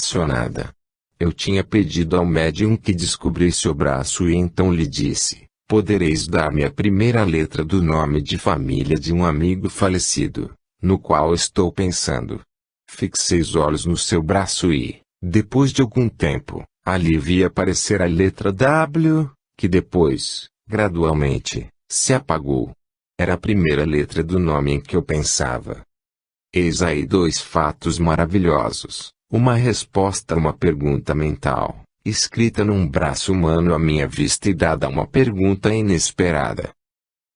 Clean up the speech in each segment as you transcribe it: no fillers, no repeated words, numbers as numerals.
Acionada. Eu tinha pedido ao médium que descobrisse o braço e então lhe disse: podereis dar-me a primeira letra do nome de família de um amigo falecido, no qual estou pensando. Fixei os olhos no seu braço e, depois de algum tempo, ali vi aparecer a letra W, que depois, gradualmente, se apagou. Era a primeira letra do nome em que eu pensava. Eis aí dois fatos maravilhosos, uma resposta a uma pergunta mental, escrita num braço humano à minha vista e dada a uma pergunta inesperada.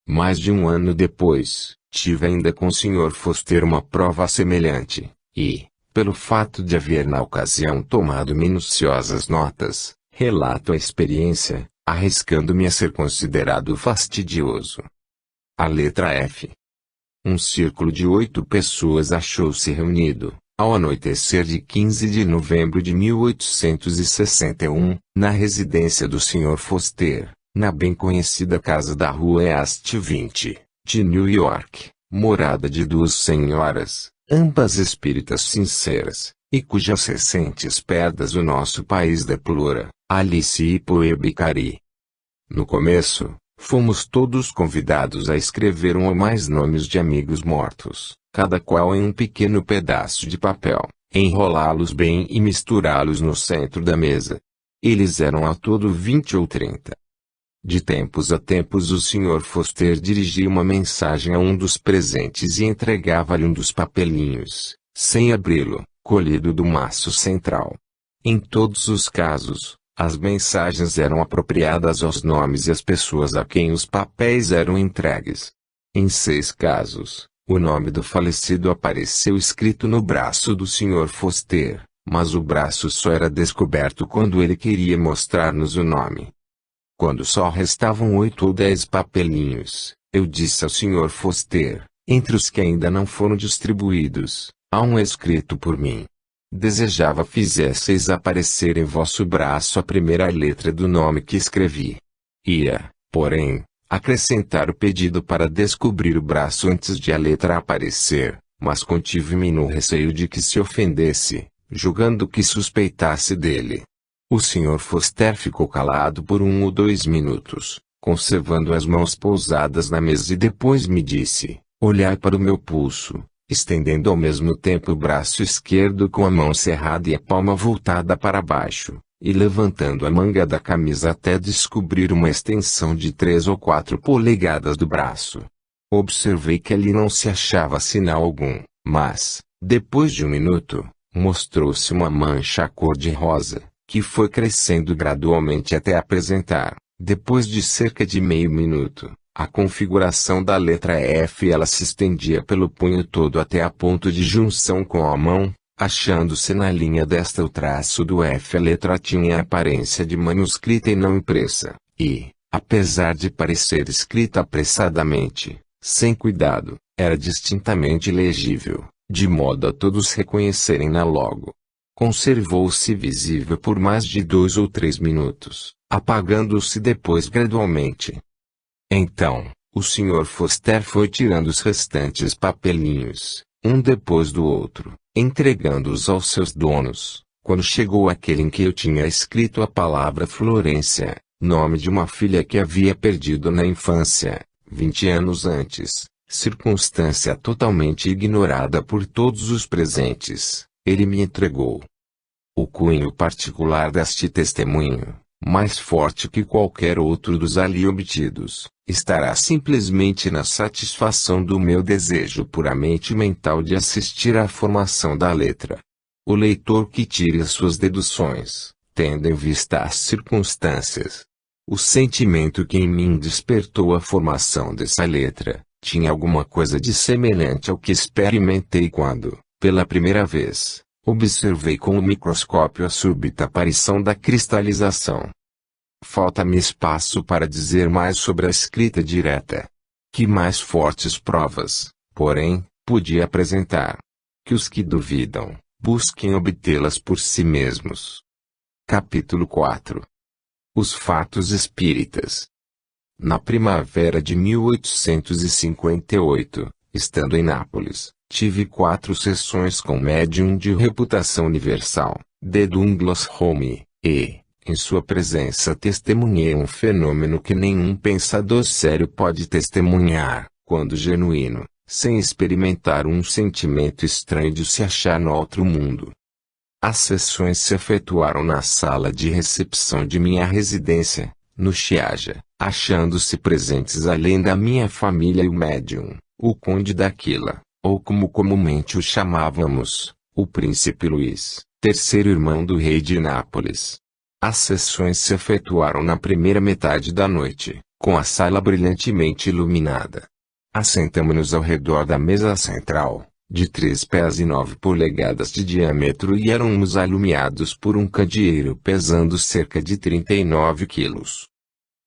Mais de um ano depois, tive ainda com o Sr. Foster uma prova semelhante, e, pelo fato de haver na ocasião tomado minuciosas notas, relato a experiência, arriscando-me a ser considerado fastidioso. A letra F. Um círculo de 8 pessoas achou-se reunido, ao anoitecer de 15 de novembro de 1861, na residência do Sr. Foster, na bem conhecida casa da Rua East 20, de New York, morada de duas senhoras, ambas espíritas sinceras, e cujas recentes perdas o nosso país deplora, Alice e Poebe Cari. No começo, fomos todos convidados a escrever um ou mais nomes de amigos mortos, cada qual em um pequeno pedaço de papel, enrolá-los bem e misturá-los no centro da mesa. Eles eram ao todo 20 ou 30. De tempos a tempos o Sr. Foster dirigia uma mensagem a um dos presentes e entregava-lhe um dos papelinhos, sem abri-lo, colhido do maço central. Em todos os casos, as mensagens eram apropriadas aos nomes e às pessoas a quem os papéis eram entregues. Em 6 casos, o nome do falecido apareceu escrito no braço do Sr. Foster, mas o braço só era descoberto quando ele queria mostrar-nos o nome. Quando só restavam 8 ou 10 papelinhos, eu disse ao Sr. Foster, entre os que ainda não foram distribuídos, há um escrito por mim. Desejava fizesseis aparecer em vosso braço a primeira letra do nome que escrevi. Ia, porém, acrescentar o pedido para descobrir o braço antes de a letra aparecer, mas contive-me no receio de que se ofendesse, julgando que suspeitasse dele. O Sr. Foster ficou calado por 1 ou 2 minutos, conservando as mãos pousadas na mesa e depois me disse: olhai para o meu pulso, estendendo ao mesmo tempo o braço esquerdo com a mão cerrada e a palma voltada para baixo, e levantando a manga da camisa até descobrir uma extensão de 3 ou 4 polegadas do braço. Observei que ali não se achava sinal algum, mas, depois de 1 minuto, mostrou-se uma mancha cor-de-rosa, que foi crescendo gradualmente até apresentar, depois de cerca de meio minuto, a configuração da letra F. Ela se estendia pelo punho todo até a ponto de junção com a mão, achando-se na linha desta o traço do F. A letra tinha a aparência de manuscrita e não impressa, e, apesar de parecer escrita apressadamente, sem cuidado, era distintamente legível, de modo a todos reconhecerem-na logo. Conservou-se visível por mais de 2 ou 3 minutos, apagando-se depois gradualmente. Então, o Sr. Foster foi tirando os restantes papelinhos, um depois do outro, entregando-os aos seus donos, quando chegou aquele em que eu tinha escrito a palavra Florência, nome de uma filha que havia perdido na infância, 20 anos antes, circunstância totalmente ignorada por todos os presentes. Ele me entregou o cunho particular deste testemunho, mais forte que qualquer outro dos ali obtidos, estará simplesmente na satisfação do meu desejo puramente mental de assistir à formação da letra. O leitor que tire as suas deduções, tendo em vista as circunstâncias. O sentimento que em mim despertou a formação dessa letra, tinha alguma coisa de semelhante ao que experimentei quando, pela primeira vez, observei com o microscópio a súbita aparição da cristalização. Falta-me espaço para dizer mais sobre a escrita direta. Que mais fortes provas, porém, podia apresentar? Que os que duvidam, busquem obtê-las por si mesmos. Capítulo 4. Os fatos espíritas. Na primavera de 1858, estando em Nápoles, tive 4 sessões com médium de reputação universal, de Douglas Home, e, em sua presença testemunhei um fenômeno que nenhum pensador sério pode testemunhar, quando genuíno, sem experimentar um sentimento estranho de se achar no outro mundo. As sessões se efetuaram na sala de recepção de minha residência, no Chiaja, achando-se presentes além da minha família e o médium, o conde d'Aquila, ou como comumente o chamávamos, o príncipe Luís, terceiro irmão do rei de Nápoles. As sessões se efetuaram na primeira metade da noite, com a sala brilhantemente iluminada. Assentamo-nos ao redor da mesa central, de 3 pés e 9 polegadas de diâmetro, e éramos alumiados por um candeeiro pesando cerca de 39 quilos.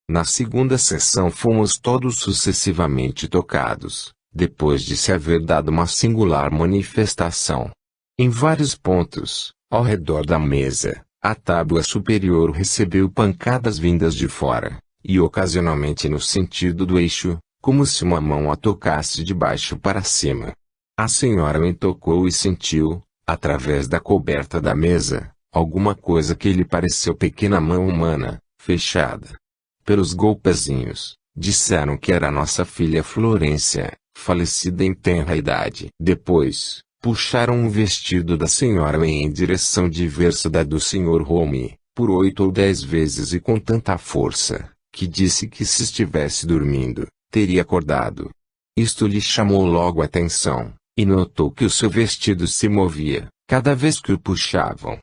Na segunda sessão fomos todos sucessivamente tocados, depois de se haver dado uma singular manifestação. Em vários pontos, ao redor da mesa, a tábua superior recebeu pancadas vindas de fora, e ocasionalmente no sentido do eixo, como se uma mão a tocasse de baixo para cima. A senhora me tocou e sentiu, através da coberta da mesa, alguma coisa que lhe pareceu pequena mão humana, fechada. Pelos golpezinhos, disseram que era nossa filha Florência, falecida em tenra idade. Depois, puxaram o vestido da senhora em direção diversa da do Sr. Home, por 8 ou 10 vezes e com tanta força, que disse que se estivesse dormindo, teria acordado. Isto lhe chamou logo a atenção, e notou que o seu vestido se movia, cada vez que o puxavam.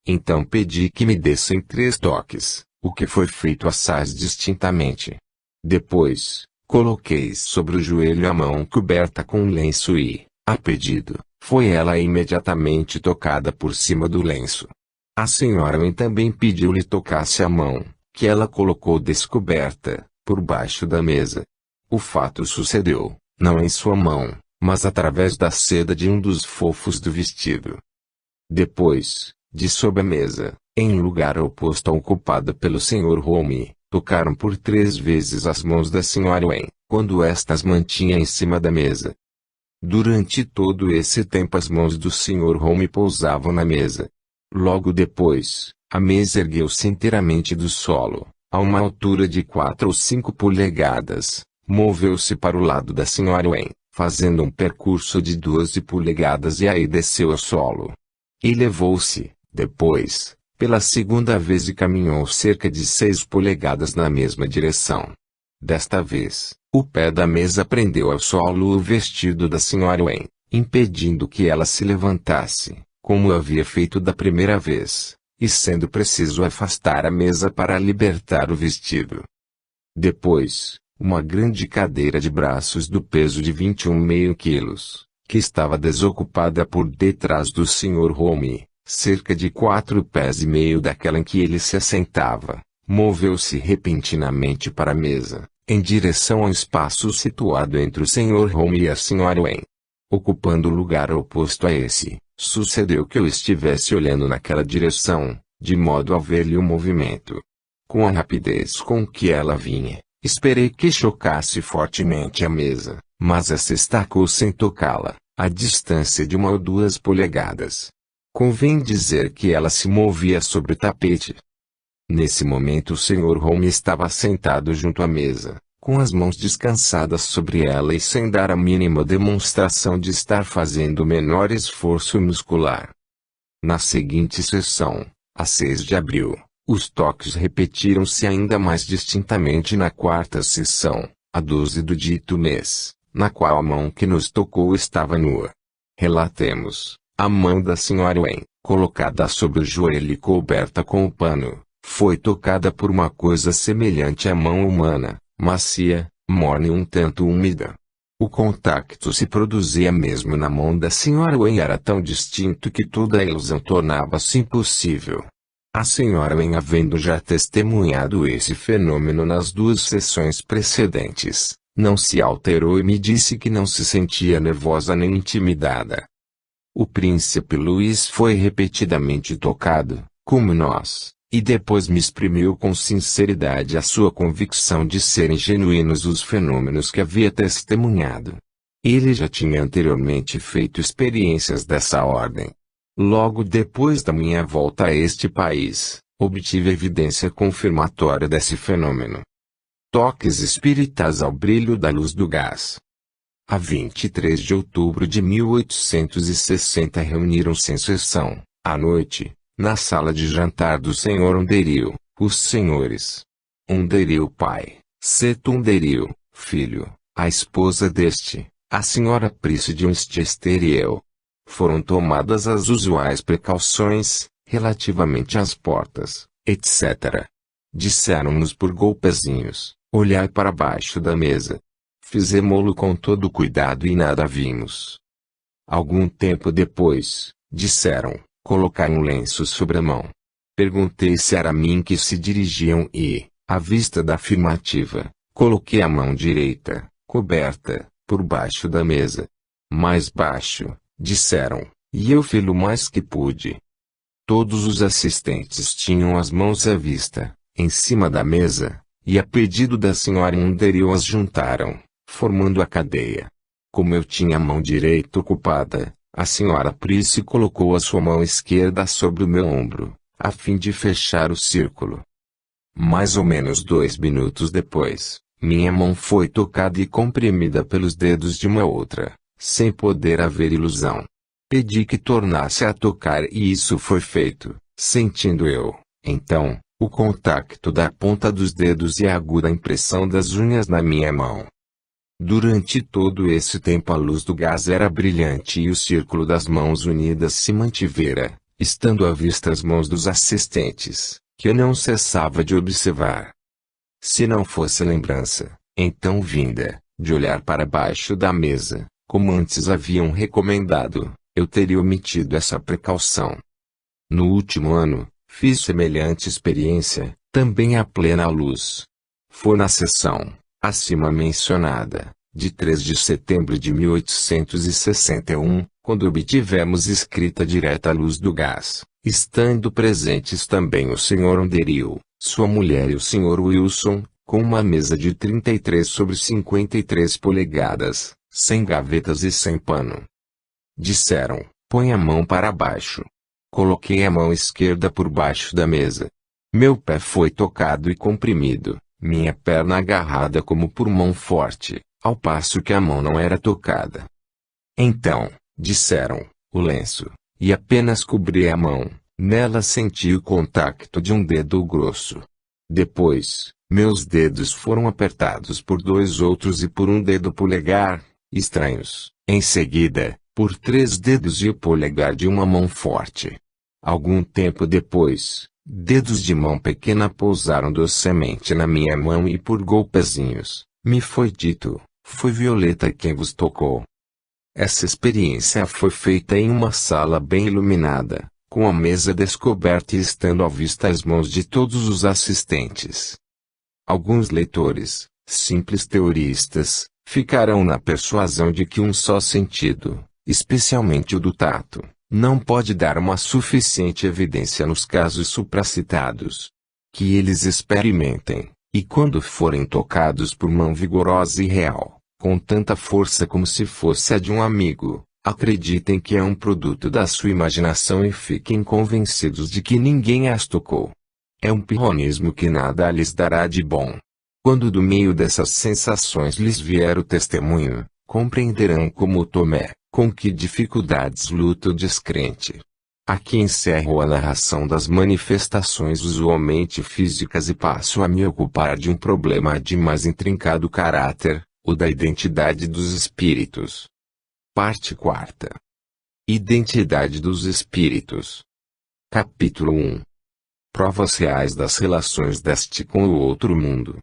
Então pedi que me dessem 3 toques, o que foi feito assaz distintamente. Depois, coloquei sobre o joelho a mão coberta com um lenço e, a pedido, foi ela imediatamente tocada por cima do lenço. A senhora me também pediu-lhe tocasse a mão, que ela colocou descoberta, por baixo da mesa. O fato sucedeu, não em sua mão, mas através da seda de um dos fofos do vestido. Depois, de sob a mesa, em lugar oposto ao ocupado pelo Sr. Home, tocaram por 3 vezes as mãos da Sra. Wen, quando estas mantinha em cima da mesa. Durante todo esse tempo as mãos do Sr. Home pousavam na mesa. Logo depois, a mesa ergueu-se inteiramente do solo, a uma altura de 4 ou 5 polegadas, moveu-se para o lado da Sra. Wen, fazendo um percurso de 12 polegadas e aí desceu ao solo. Elevou-se, depois, pela segunda vez e caminhou cerca de 6 polegadas na mesma direção. Desta vez, o pé da mesa prendeu ao solo o vestido da Sra. Wen, impedindo que ela se levantasse, como havia feito da primeira vez, e sendo preciso afastar a mesa para libertar o vestido. Depois, uma grande cadeira de braços do peso de 21,5 quilos, que estava desocupada por detrás do Sr. Home, cerca de 4 pés e meio daquela em que ele se assentava, moveu-se repentinamente para a mesa, em direção ao espaço situado entre o Sr. Home e a Sra. Wen. Ocupando o lugar oposto a esse, sucedeu que eu estivesse olhando naquela direção, de modo a ver-lhe o movimento. Com a rapidez com que ela vinha, esperei que chocasse fortemente a mesa, mas essa estacou sem tocá-la, à distância de 1 ou 2 polegadas. Convém dizer que ela se movia sobre o tapete. Nesse momento o Sr. Home estava sentado junto à mesa, com as mãos descansadas sobre ela e sem dar a mínima demonstração de estar fazendo o menor esforço muscular. Na seguinte sessão, a 6 de abril, os toques repetiram-se ainda mais distintamente na 4ª sessão, a 12 do dito mês, na qual a mão que nos tocou estava nua. Relatemos, a mão da Sra. Wen, colocada sobre o joelho e coberta com o pano, foi tocada por uma coisa semelhante à mão humana, macia, morna e um tanto úmida. O contacto se produzia mesmo na mão da Sra. Wen e era tão distinto que toda a ilusão tornava-se impossível. A Sra. Wen, havendo já testemunhado esse fenômeno nas 2 sessões precedentes, não se alterou e me disse que não se sentia nervosa nem intimidada. O príncipe Luís foi repetidamente tocado, como nós, e depois me exprimiu com sinceridade a sua convicção de serem genuínos os fenômenos que havia testemunhado. Ele já tinha anteriormente feito experiências dessa ordem. Logo depois da minha volta a este país, obtive evidência confirmatória desse fenômeno. Toques espíritas ao brilho da luz do gás. A 23 de outubro de 1860 reuniram-se em sessão, à noite, na sala de jantar do Sr. Underhill, os senhores Underhill pai, Seto Underhill, filho, a esposa deste, a Sra. Price de Winchester e eu. Foram tomadas as usuais precauções, relativamente às portas, etc. Disseram-nos por golpezinhos, olhai para baixo da mesa. Fizemo-lo com todo cuidado e nada vimos. Algum tempo depois, disseram, colocar um lenço sobre a mão. Perguntei se era a mim que se dirigiam e, à vista da afirmativa, coloquei a mão direita, coberta, por baixo da mesa. Mais baixo, disseram, e eu fiz o mais que pude. Todos os assistentes tinham as mãos à vista, em cima da mesa, e a pedido da Sra. Underhill as juntaram, formando a cadeia. Como eu tinha a mão direita ocupada, a Sra. Price colocou a sua mão esquerda sobre o meu ombro, a fim de fechar o círculo. Mais ou menos 2 minutos depois, minha mão foi tocada e comprimida pelos dedos de uma outra, sem poder haver ilusão. Pedi que tornasse a tocar e isso foi feito, sentindo eu, então, o contacto da ponta dos dedos e a aguda impressão das unhas na minha mão. Durante todo esse tempo a luz do gás era brilhante e o círculo das mãos unidas se mantivera, estando à vista as mãos dos assistentes, que eu não cessava de observar. Se não fosse lembrança, então vinda, de olhar para baixo da mesa, como antes haviam recomendado, eu teria omitido essa precaução. No último ano, fiz semelhante experiência, também à plena luz. Foi na sessão, acima mencionada, de 3 de setembro de 1861, quando obtivemos escrita direta à luz do gás, estando presentes também o Sr. Underhill, sua mulher e o Sr. Wilson, com uma mesa de 33 sobre 53 polegadas, sem gavetas e sem pano. Disseram, põe a mão para baixo. Coloquei a mão esquerda por baixo da mesa. Meu pé foi tocado e comprimido, minha perna agarrada como por mão forte, ao passo que a mão não era tocada. Então, disseram, o lenço, e apenas cobri a mão, nela senti o contacto de um dedo grosso. Depois, meus dedos foram apertados por 2 outros e por um dedo polegar, estranhos, em seguida, por 3 dedos e o polegar de uma mão forte. Algum tempo depois, dedos de mão pequena pousaram docemente na minha mão e por golpezinhos, me foi dito, foi Violeta quem vos tocou. Essa experiência foi feita em uma sala bem iluminada, com a mesa descoberta e estando à vista as mãos de todos os assistentes. Alguns leitores, simples teoristas, ficarão na persuasão de que um só sentido, especialmente o do tato, não pode dar uma suficiente evidência nos casos supracitados. Que eles experimentem, e quando forem tocados por mão vigorosa e real, com tanta força como se fosse a de um amigo, acreditem que é um produto da sua imaginação e fiquem convencidos de que ninguém as tocou. É um pirronismo que nada lhes dará de bom. Quando do meio dessas sensações lhes vier o testemunho, compreenderão como Tomé, com que dificuldades luta o descrente. Aqui encerro a narração das manifestações usualmente físicas e passo a me ocupar de um problema de mais intrincado caráter, o da identidade dos espíritos. Parte 4. Identidade dos espíritos. Capítulo 1. Provas reais das relações deste com o outro mundo.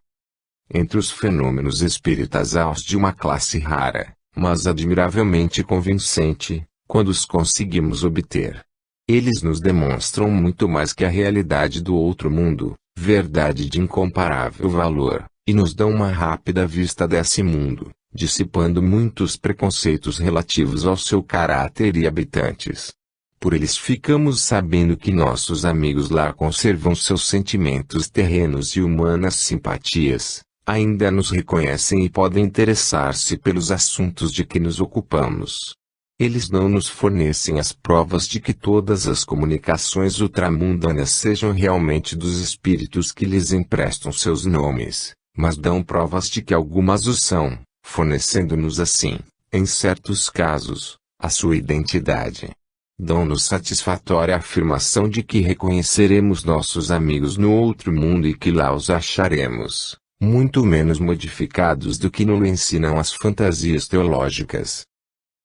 Entre os fenômenos espíritas há os de uma classe rara, mas admiravelmente convincente, quando os conseguimos obter. Eles nos demonstram muito mais que a realidade do outro mundo, verdade de incomparável valor, e nos dão uma rápida vista desse mundo, dissipando muitos preconceitos relativos ao seu caráter e habitantes. Por eles ficamos sabendo que nossos amigos lá conservam seus sentimentos terrenos e humanas simpatias, ainda nos reconhecem e podem interessar-se pelos assuntos de que nos ocupamos. Eles não nos fornecem as provas de que todas as comunicações ultramundanas sejam realmente dos espíritos que lhes emprestam seus nomes, mas dão provas de que algumas o são, fornecendo-nos assim, em certos casos, a sua identidade. Dão-nos satisfatória afirmação de que reconheceremos nossos amigos no outro mundo e que lá os acharemos, muito menos modificados do que nos ensinam as fantasias teológicas.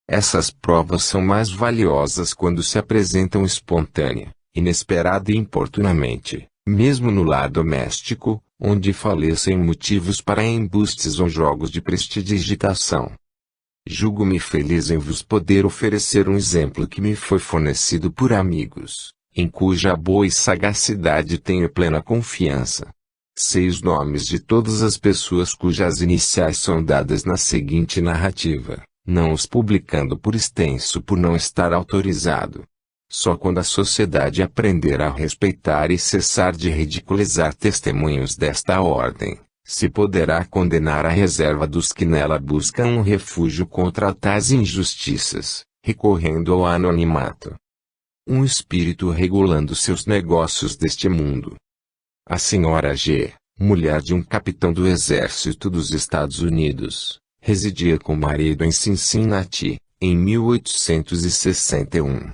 Essas provas são mais valiosas quando se apresentam espontânea, inesperada e importunamente, mesmo no lar doméstico, onde falecem motivos para embustes ou jogos de prestidigitação. Julgo-me feliz em vos poder oferecer um exemplo que me foi fornecido por amigos, em cuja boa e sagacidade tenho plena confiança. Sei os nomes de todas as pessoas cujas iniciais são dadas na seguinte narrativa, não os publicando por extenso por não estar autorizado. Só quando a sociedade aprender a respeitar e cessar de ridicularizar testemunhos desta ordem, se poderá condenar a reserva dos que nela buscam um refúgio contra tais injustiças, recorrendo ao anonimato. Um espírito regulando seus negócios deste mundo. A senhora G., mulher de um capitão do exército dos Estados Unidos, residia com o marido em Cincinnati, em 1861.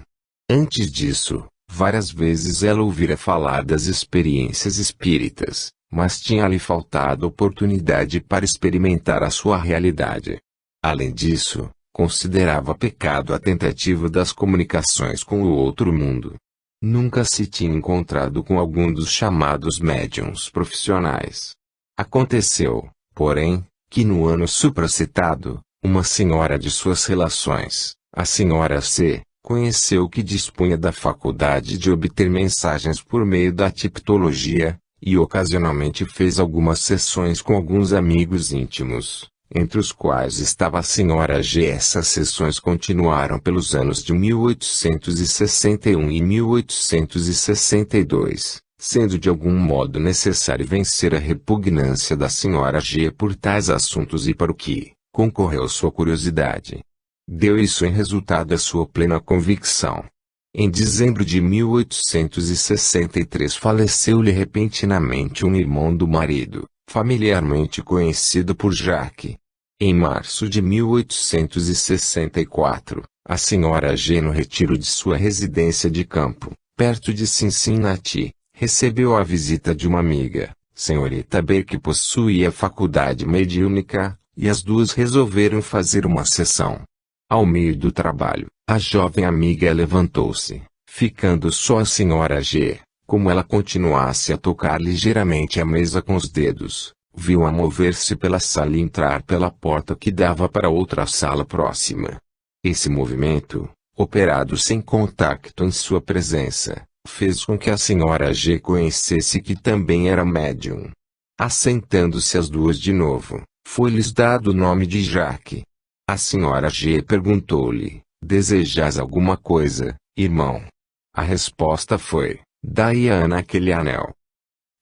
Antes disso, várias vezes ela ouvira falar das experiências espíritas, mas tinha-lhe faltado oportunidade para experimentar a sua realidade. Além disso, considerava pecado a tentativa das comunicações com o outro mundo. Nunca se tinha encontrado com algum dos chamados médiuns profissionais. Aconteceu, porém, que no ano supracitado, uma senhora de suas relações, a senhora C., conheceu que dispunha da faculdade de obter mensagens por meio da tipologia, e ocasionalmente fez algumas sessões com alguns amigos íntimos, entre os quais estava a senhora G. Essas sessões continuaram pelos anos de 1861 e 1862, sendo de algum modo necessário vencer a repugnância da senhora G. por tais assuntos e para o que concorreu sua curiosidade. Deu isso em resultado a sua plena convicção. Em dezembro de 1863 faleceu-lhe repentinamente um irmão do marido, familiarmente conhecido por Jacques. Em março de 1864, a senhora G., no retiro de sua residência de campo, perto de Cincinnati, recebeu a visita de uma amiga, senhorita B., que possuía faculdade mediúnica, e as duas resolveram fazer uma sessão. Ao meio do trabalho, a jovem amiga levantou-se, ficando só a senhora G., como ela continuasse a tocar ligeiramente a mesa com os dedos, viu-a mover-se pela sala e entrar pela porta que dava para outra sala próxima. Esse movimento, operado sem contacto em sua presença, fez com que a senhora G. conhecesse que também era médium. Assentando-se as duas de novo, foi-lhes dado o nome de Jacques. A senhora G. perguntou-lhe, desejas alguma coisa, irmão? A resposta foi, dai a Ana aquele anel.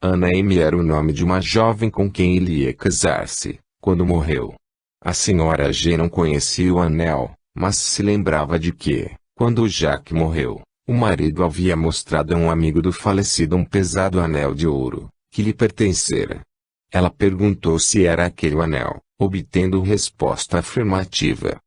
Ana M. era o nome de uma jovem com quem ele ia casar-se, quando morreu. A senhora G. não conhecia o anel, mas se lembrava de que, quando Jacques morreu, o marido havia mostrado a um amigo do falecido um pesado anel de ouro, que lhe pertencera. Ela perguntou se era aquele o anel, obtendo resposta afirmativa.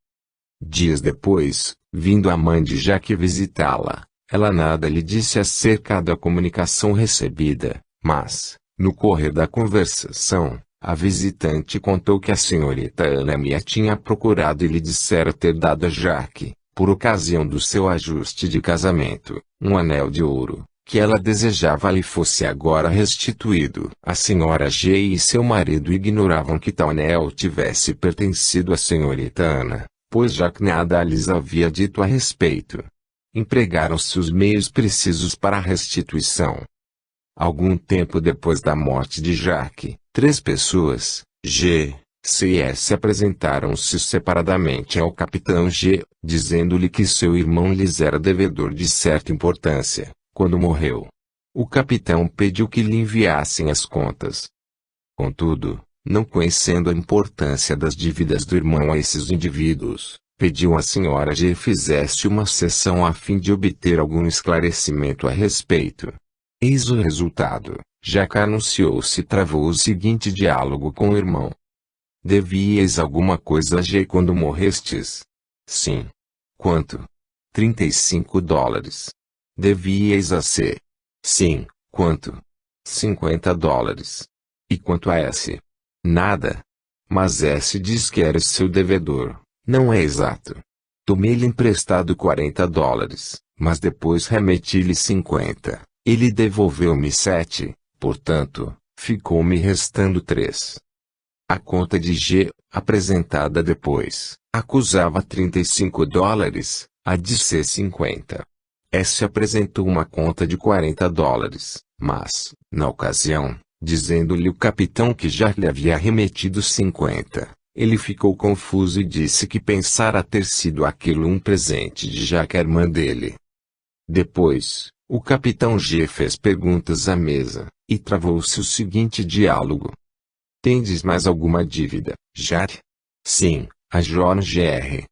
Dias depois, vindo a mãe de Jacques visitá-la, ela nada lhe disse acerca da comunicação recebida, mas, no correr da conversação, a visitante contou que a senhorita Ana me tinha procurado e lhe dissera ter dado a Jacques, por ocasião do seu ajuste de casamento, um anel de ouro, que ela desejava lhe fosse agora restituído. A senhora G. e seu marido ignoravam que tal anel tivesse pertencido à senhorita Ana, pois Jacques nada lhes havia dito a respeito. Empregaram-se os meios precisos para a restituição. Algum tempo depois da morte de Jacques, 3 pessoas, G., C. e S. apresentaram-se separadamente ao capitão G., dizendo-lhe que seu irmão lhes era devedor de certa importância, quando morreu. O capitão pediu que lhe enviassem as contas. Contudo, não conhecendo a importância das dívidas do irmão a esses indivíduos, Pediu à senhora G fizesse uma sessão a fim de obter algum esclarecimento a respeito. Eis o resultado. Jack anunciou-se e travou o seguinte diálogo com o irmão. Devíeis alguma coisa a G quando morrestes? Sim. Quanto? $35. Devíeis a C? Sim. Quanto? $50. E quanto a S? Nada. Mas S diz que eres seu devedor. Não é exato. Tomei-lhe emprestado $40, mas depois remeti-lhe 50. Ele devolveu-me 7, portanto, ficou-me restando 3. A conta de G, apresentada depois, acusava $35, a de C 50. S apresentou uma conta de $40, mas, na ocasião, dizendo-lhe o capitão que já lhe havia remetido 50. Ele ficou confuso e disse que pensara ter sido aquilo um presente de Jack, a irmã dele. Depois, o capitão G fez perguntas à mesa, e travou-se o seguinte diálogo. Tendes mais alguma dívida, Jack? Sim, a Jorge R.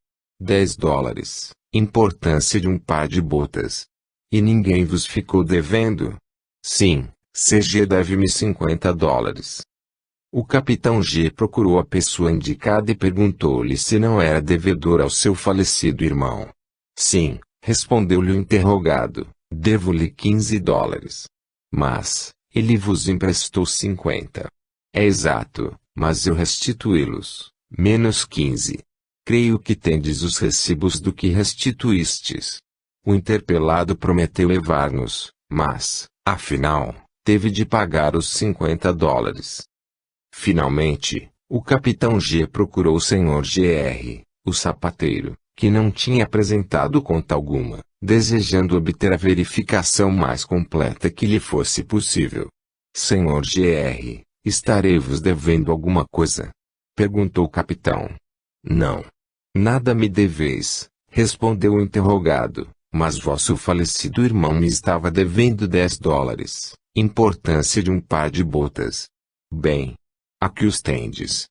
$10. Importância de um par de botas. E ninguém vos ficou devendo? Sim, CG deve-me $50. O capitão G procurou a pessoa indicada e perguntou-lhe se não era devedor ao seu falecido irmão. Sim, respondeu-lhe o interrogado, devo-lhe $15. Mas, ele vos emprestou 50. É exato, mas eu restituí-los, menos 15. Creio que tendes os recibos do que restituístes. O interpelado prometeu levar-nos, mas, afinal, teve de pagar os $50. Finalmente, o capitão G procurou o Sr. Gr, o sapateiro, que não tinha apresentado conta alguma, desejando obter a verificação mais completa que lhe fosse possível. Sr. Gr, estarei-vos devendo alguma coisa? Perguntou o capitão. Não. Nada me deveis, respondeu o interrogado, mas vosso falecido irmão me estava devendo $10. Importância de um par de botas. Bem. Aqui os tendes.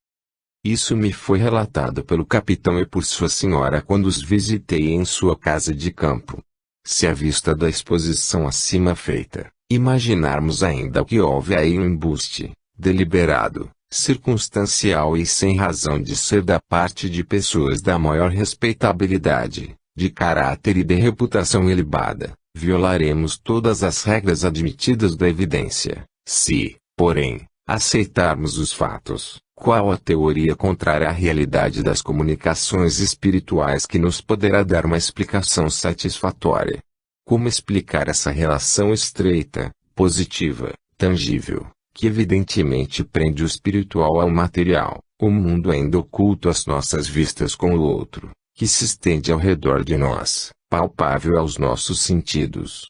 Isso me foi relatado pelo capitão e por sua senhora quando os visitei em sua casa de campo. Se à vista da exposição acima feita, imaginarmos ainda o que houve aí um embuste, deliberado, circunstancial e sem razão de ser da parte de pessoas da maior respeitabilidade, de caráter e de reputação ilibada, violaremos todas as regras admitidas da evidência. Se, porém, aceitarmos os fatos, qual a teoria contrária à realidade das comunicações espirituais que nos poderá dar uma explicação satisfatória? Como explicar essa relação estreita, positiva, tangível, que evidentemente prende o espiritual ao material, o mundo ainda oculto às nossas vistas com o outro, que se estende ao redor de nós, palpável aos nossos sentidos?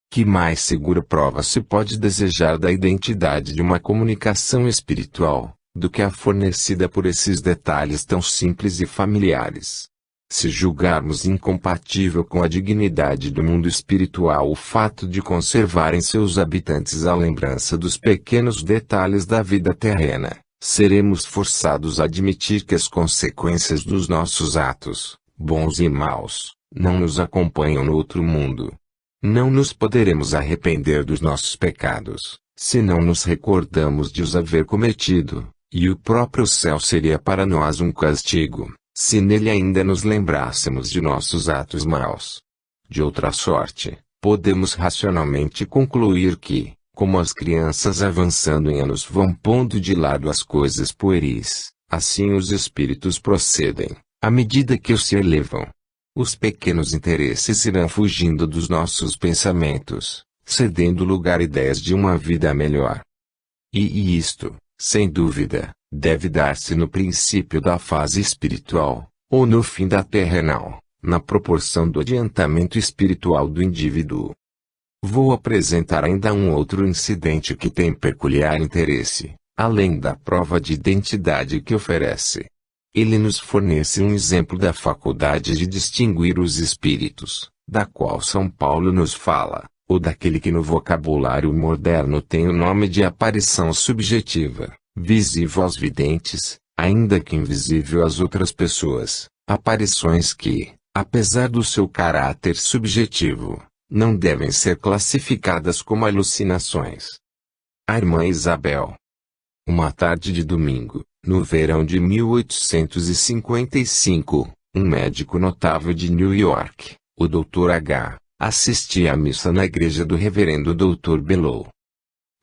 Que mais segura prova se pode desejar da identidade de uma comunicação espiritual, do que a fornecida por esses detalhes tão simples e familiares? Se julgarmos incompatível com a dignidade do mundo espiritual o fato de conservar em seus habitantes a lembrança dos pequenos detalhes da vida terrena, seremos forçados a admitir que as consequências dos nossos atos, bons e maus, não nos acompanham no outro mundo. Não nos poderemos arrepender dos nossos pecados, se não nos recordamos de os haver cometido, e o próprio céu seria para nós um castigo, se nele ainda nos lembrássemos de nossos atos maus. De outra sorte, podemos racionalmente concluir que, como as crianças avançando em anos vão pondo de lado as coisas pueris, assim os espíritos procedem, à medida que se elevam. Os pequenos interesses irão fugindo dos nossos pensamentos, cedendo lugar a ideias de uma vida melhor. E isto, sem dúvida, deve dar-se no princípio da fase espiritual, ou no fim da terrenal, na proporção do adiantamento espiritual do indivíduo. Vou apresentar ainda um outro incidente que tem peculiar interesse, além da prova de identidade que oferece. Ele nos fornece um exemplo da faculdade de distinguir os espíritos, da qual São Paulo nos fala, ou daquele que no vocabulário moderno tem o nome de aparição subjetiva, visível aos videntes, ainda que invisível às outras pessoas, Aparições que, apesar do seu caráter subjetivo, não devem ser classificadas como alucinações. A irmã Isabel. Uma tarde de domingo, no verão de 1855, um médico notável de New York, o Dr. H., assistia à missa na igreja do reverendo Dr. Bellow.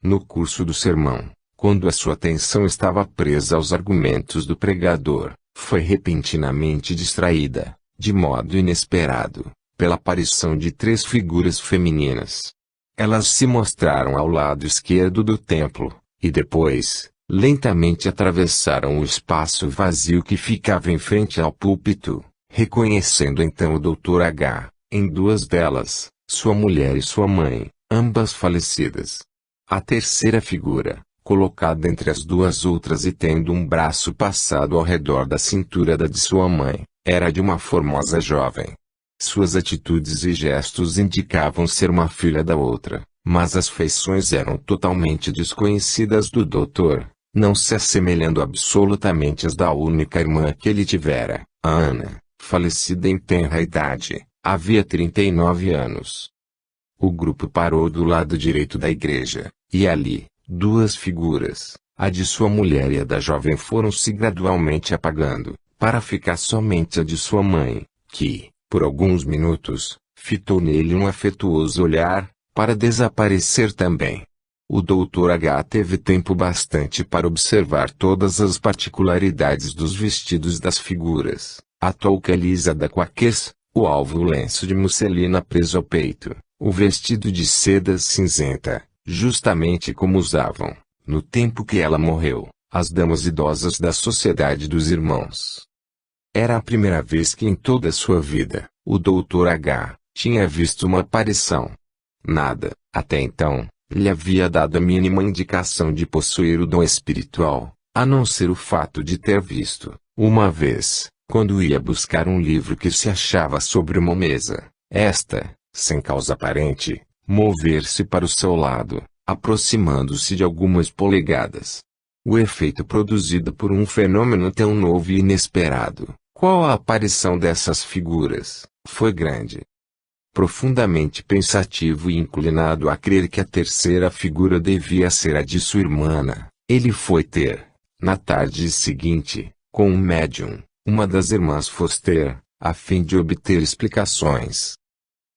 No curso do sermão, quando a sua atenção estava presa aos argumentos do pregador, foi repentinamente distraída, de modo inesperado, pela aparição de 3 figuras femininas. Elas se mostraram ao lado esquerdo do templo, e depois, lentamente atravessaram o espaço vazio que ficava em frente ao púlpito, reconhecendo então o Dr. H., em 2 delas, sua mulher e sua mãe, ambas falecidas. A terceira figura, colocada entre as 2 outras e tendo um braço passado ao redor da cintura da de sua mãe, era de uma formosa jovem. Suas atitudes e gestos indicavam ser uma filha da outra, mas as feições eram totalmente desconhecidas do doutor, não se assemelhando absolutamente às da única irmã que ele tivera, a Ana, falecida em tenra idade, havia 39 anos. O grupo parou do lado direito da igreja, e ali, 2 figuras, a de sua mulher e a da jovem foram-se gradualmente apagando, para ficar somente a de sua mãe, que, por alguns minutos, fitou nele um afetuoso olhar, para desaparecer também. O Dr. H. teve tempo bastante para observar todas as particularidades dos vestidos das figuras, a touca lisa da quaquês, o alvo lenço de musselina preso ao peito, o vestido de seda cinzenta, justamente como usavam, no tempo que ela morreu, as damas idosas da Sociedade dos Irmãos. Era a primeira vez que em toda a sua vida, o Dr. H. tinha visto uma aparição. Nada, até então, lhe havia dado a mínima indicação de possuir o dom espiritual, a não ser o fato de ter visto, uma vez, quando ia buscar um livro que se achava sobre uma mesa, esta, sem causa aparente, mover-se para o seu lado, aproximando-se de algumas polegadas. O efeito produzido por um fenômeno tão novo e inesperado, qual a aparição dessas figuras, foi grande. Profundamente pensativo e inclinado a crer que a terceira figura devia ser a de sua irmã Ana, ele foi ter, na tarde seguinte, com um médium, uma das irmãs Foster, a fim de obter explicações.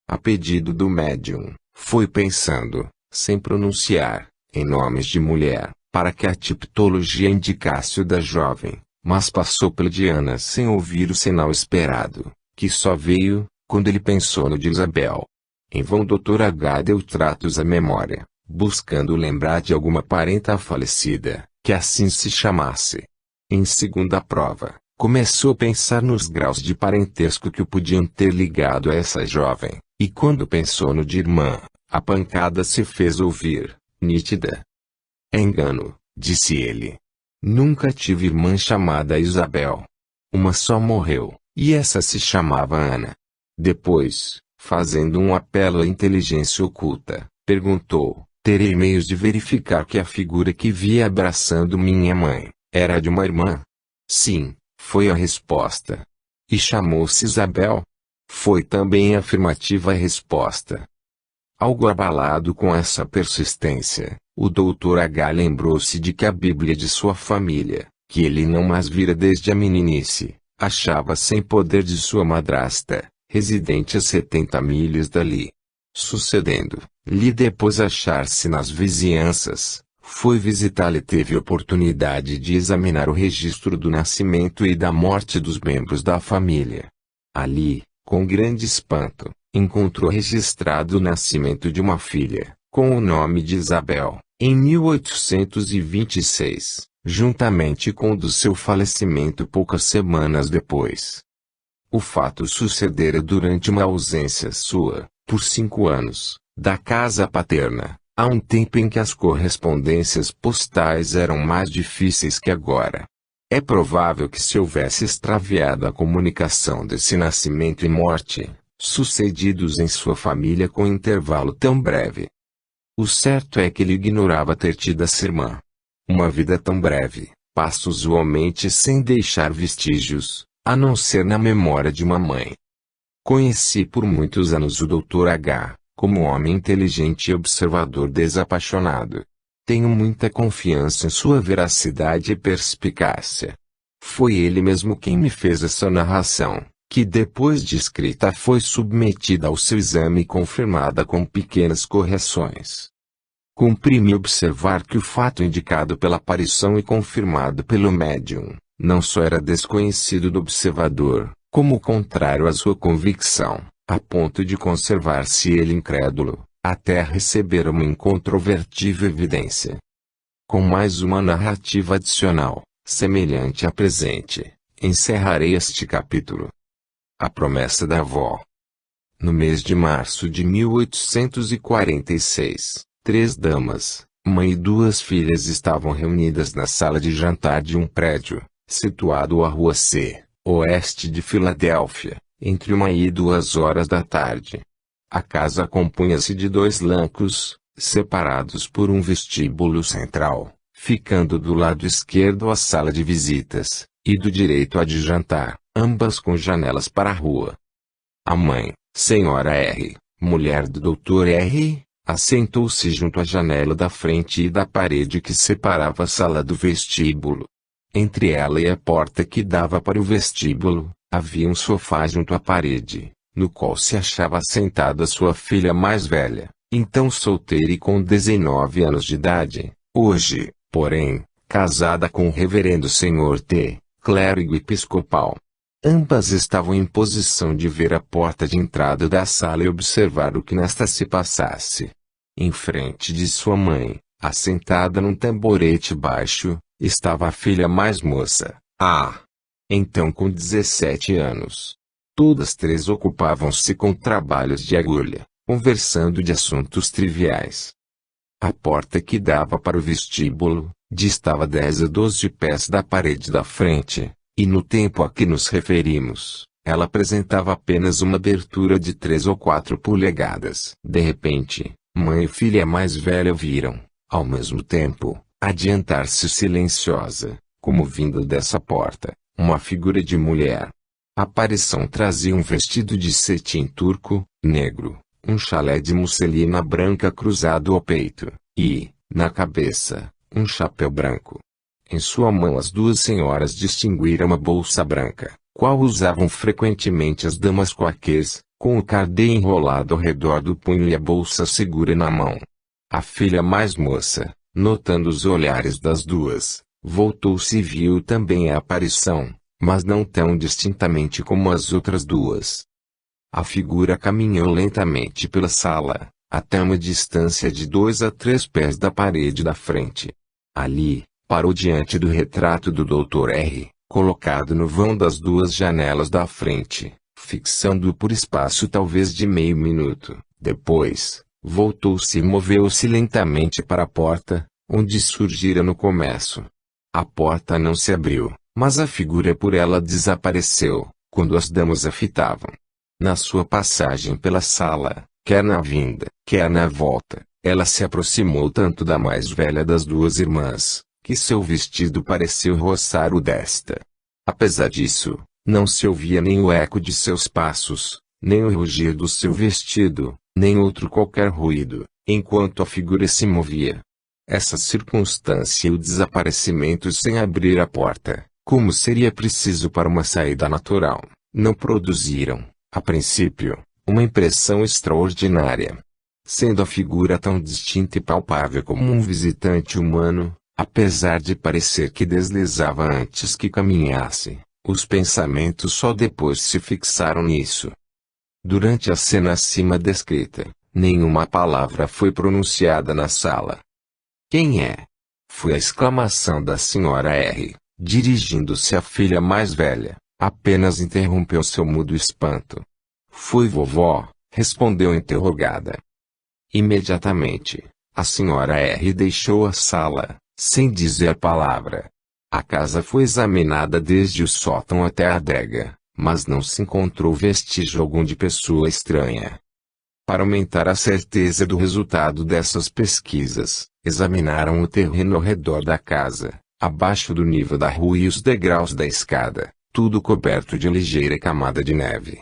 A pedido do médium, foi pensando, sem pronunciar, em nomes de mulher, para que a tipologia indicasse o da jovem, mas passou pela de Ana sem ouvir o sinal esperado, que só veio, quando ele pensou no de Isabel. Em vão Dr. H. deu tratos à memória, buscando lembrar de alguma parenta falecida, que assim se chamasse. Em segunda prova, começou a pensar nos graus de parentesco que o podiam ter ligado a essa jovem, e quando pensou no de irmã, a pancada se fez ouvir, nítida. É engano, disse ele. Nunca tive irmã chamada Isabel. Uma só morreu, e essa se chamava Ana. Depois, fazendo um apelo à inteligência oculta, perguntou: terei meios de verificar que a figura que via abraçando minha mãe, era de uma irmã? Sim, foi a resposta. E chamou-se Isabel? Foi também afirmativa a resposta. Algo abalado com essa persistência, o Dr. H. lembrou-se de que a Bíblia de sua família, que ele não mais vira desde a meninice, achava sem poder de sua madrasta, residente a 70 milhas dali. Sucedendo-lhe depois achar-se nas vizinhanças, foi visitá-la e teve oportunidade de examinar o registro do nascimento e da morte dos membros da família. Ali, com grande espanto, encontrou registrado o nascimento de uma filha, com o nome de Isabel, em 1826, juntamente com o do seu falecimento poucas semanas depois. O fato sucedera durante uma ausência sua, por 5 anos, da casa paterna, há um tempo em que as correspondências postais eram mais difíceis que agora. É provável que se houvesse extraviado a comunicação desse nascimento e morte, sucedidos em sua família com intervalo tão breve. O certo é que ele ignorava ter tido essa irmã. Uma vida tão breve, passa usualmente sem deixar vestígios, a não ser na memória de uma mãe. Conheci por muitos anos o Dr. H. como homem inteligente e observador desapaixonado. Tenho muita confiança em sua veracidade e perspicácia. Foi ele mesmo quem me fez essa narração, que depois de escrita foi submetida ao seu exame e confirmada com pequenas correções. Cumpre-me observar que o fato indicado pela aparição e confirmado pelo médium, não só era desconhecido do observador, como contrário à sua convicção, a ponto de conservar-se ele incrédulo, até receber uma incontrovertível evidência. Com mais uma narrativa adicional, semelhante à presente, encerrarei este capítulo. A promessa da avó. No mês de março de 1846, 3 damas, mãe e 2 filhas estavam reunidas na sala de jantar de um prédio, situado à Rua C, oeste de Filadélfia, entre 1 e 2 horas da tarde. A casa compunha-se de 2 lancos, separados por um vestíbulo central, ficando do lado esquerdo a sala de visitas, e do direito a de jantar, ambas com janelas para a rua. A mãe, Senhora R., mulher do Dr. R., assentou-se junto à janela da frente e da parede que separava a sala do vestíbulo. Entre ela e a porta que dava para o vestíbulo, havia um sofá junto à parede, no qual se achava assentada sua filha mais velha, então solteira e com 19 anos de idade, hoje, porém, casada com o reverendo Sr. T., clérigo episcopal. Ambas estavam em posição de ver a porta de entrada da sala e observar o que nesta se passasse. Em frente de sua mãe, assentada num tamborete baixo, estava a filha mais moça, então com 17 anos. Todas 3 ocupavam-se com trabalhos de agulha, conversando de assuntos triviais. A porta que dava para o vestíbulo, distava 10 a 12 pés da parede da frente, e no tempo a que nos referimos, ela apresentava apenas uma abertura de 3 ou 4 polegadas. De repente, mãe e filha mais velha viram, ao mesmo tempo, adiantar-se silenciosa, como vindo dessa porta, uma figura de mulher. A aparição trazia um vestido de cetim turco, negro, um chalé de musselina branca cruzado ao peito, e, na cabeça, um chapéu branco. Em sua mão as 2 senhoras distinguiram uma bolsa branca, qual usavam frequentemente as damas quaquês, com o cardê enrolado ao redor do punho e a bolsa segura na mão. A filha mais moça, notando os olhares das 2, voltou-se e viu também a aparição, mas não tão distintamente como as outras 2. A figura caminhou lentamente pela sala, até uma distância de 2 a 3 pés da parede da frente. Ali, parou diante do retrato do Dr. R., colocado no vão das 2 janelas da frente, fixando-o por espaço talvez de meio minuto. Depois, voltou-se e moveu-se lentamente para a porta, onde surgira no começo. A porta não se abriu, mas a figura por ela desapareceu, quando as damas a fitavam. Na sua passagem pela sala, quer na vinda, quer na volta, ela se aproximou tanto da mais velha das 2 irmãs, que seu vestido pareceu roçar o desta. Apesar disso, não se ouvia nem o eco de seus passos, nem o rugir do seu vestido, nem outro qualquer ruído, enquanto a figura se movia. Essa circunstância e o desaparecimento sem abrir a porta, como seria preciso para uma saída natural, não produziram, a princípio, uma impressão extraordinária. Sendo a figura tão distinta e palpável como um visitante humano, apesar de parecer que deslizava antes que caminhasse, os pensamentos só depois se fixaram nisso. Durante a cena acima descrita, nenhuma palavra foi pronunciada na sala. "Quem é?" foi a exclamação da Sra. R., dirigindo-se à filha mais velha. Apenas interrompeu seu mudo espanto. "Foi vovó", respondeu interrogada. Imediatamente, a Sra. R. deixou a sala, sem dizer palavra. A casa foi examinada desde o sótão até a adega, mas não se encontrou vestígio algum de pessoa estranha. Para aumentar a certeza do resultado dessas pesquisas, examinaram o terreno ao redor da casa, abaixo do nível da rua e os degraus da escada. tudo coberto de ligeira camada de neve.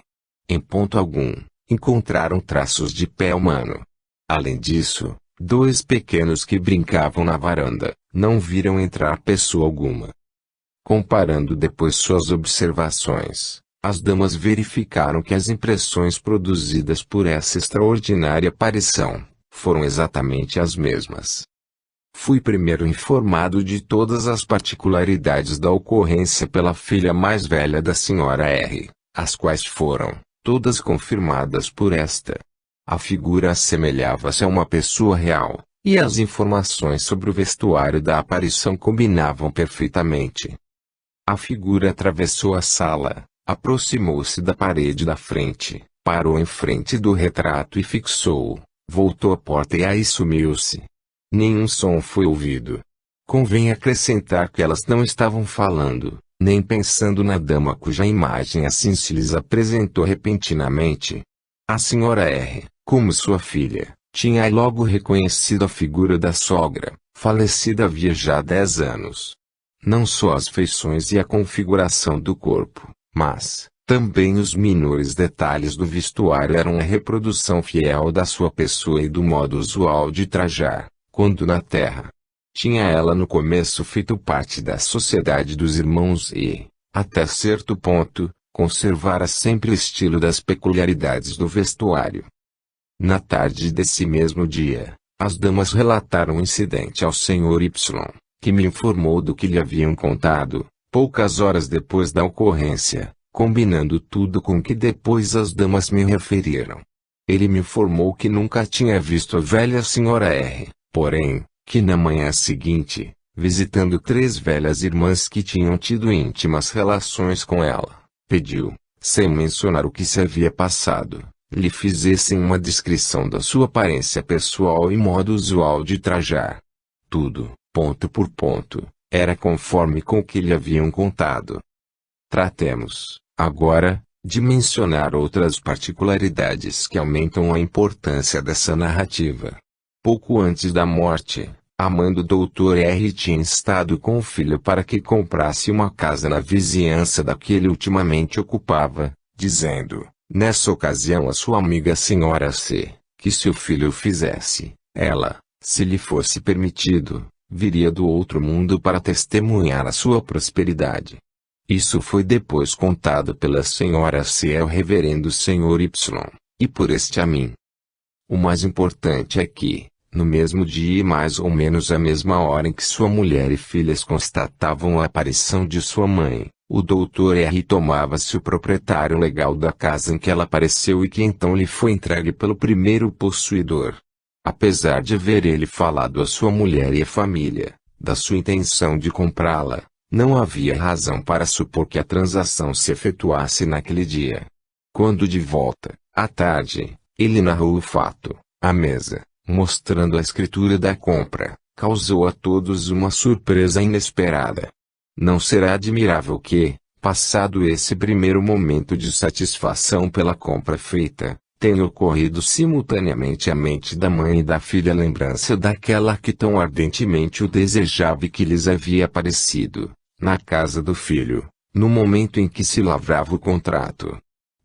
Em ponto algum, encontraram traços de pé humano. Além disso, dois pequenos que brincavam na varanda, não viram entrar pessoa alguma. Comparando depois suas observações, as damas verificaram que as impressões produzidas por essa extraordinária aparição foram exatamente as mesmas. Fui primeiro informado de todas as particularidades da ocorrência pela filha mais velha da senhora R, as quais foram todas confirmadas por esta. A figura assemelhava-se a uma pessoa real, e as informações sobre o vestuário da aparição combinavam perfeitamente. A figura atravessou a sala, aproximou-se da parede da frente, parou em frente do retrato e fixou-o, voltou à porta e aí sumiu-se. Nenhum som foi ouvido. Convém acrescentar que elas não estavam falando, nem pensando na dama cuja imagem assim se lhes apresentou repentinamente. A senhora R, como sua filha, tinha logo reconhecido a figura da sogra, falecida havia já 10 anos. Não só as feições e a configuração do corpo, mas também os menores detalhes do vestuário eram a reprodução fiel da sua pessoa e do modo usual de trajar, quando na terra. Tinha ela no começo feito parte da sociedade dos irmãos e, até certo ponto, conservara sempre o estilo das peculiaridades do vestuário. Na tarde desse mesmo dia, as damas relataram o incidente ao Sr. Y, que me informou do que lhe haviam contado, poucas horas depois da ocorrência, combinando tudo com o que depois as damas me referiram. Ele me informou que nunca tinha visto a velha senhora R, porém, que na manhã seguinte, visitando 3 velhas irmãs que tinham tido íntimas relações com ela, pediu, sem mencionar o que se havia passado, lhe fizessem uma descrição da sua aparência pessoal e modo usual de trajar. Tudo, ponto por ponto, era conforme com o que lhe haviam contado. Tratemos, agora, de mencionar outras particularidades que aumentam a importância dessa narrativa. Pouco antes da morte, a mãe do Dr. R tinha estado com o filho para que comprasse uma casa na vizinhança da que ele ultimamente ocupava, dizendo, nessa ocasião a sua amiga senhora C, que se o filho o fizesse, ela, se lhe fosse permitido, viria do outro mundo para testemunhar a sua prosperidade. Isso foi depois contado pela senhora C ao reverendo Sr. Y, e por este a mim. O mais importante é que, no mesmo dia e mais ou menos à mesma hora em que sua mulher e filhas constatavam a aparição de sua mãe, o Dr. R tomava-se o proprietário legal da casa em que ela apareceu e que então lhe foi entregue pelo primeiro possuidor. Apesar de haver ele falado à sua mulher e à família, da sua intenção de comprá-la, não havia razão para supor que a transação se efetuasse naquele dia. Quando de volta, à tarde, ele narrou o fato, à mesa, mostrando a escritura da compra, causou a todos uma surpresa inesperada. Não será admirável que, passado esse primeiro momento de satisfação pela compra feita, tenha ocorrido simultaneamente à mente da mãe e da filha a lembrança daquela que tão ardentemente o desejava e que lhes havia aparecido, na casa do filho, no momento em que se lavrava o contrato.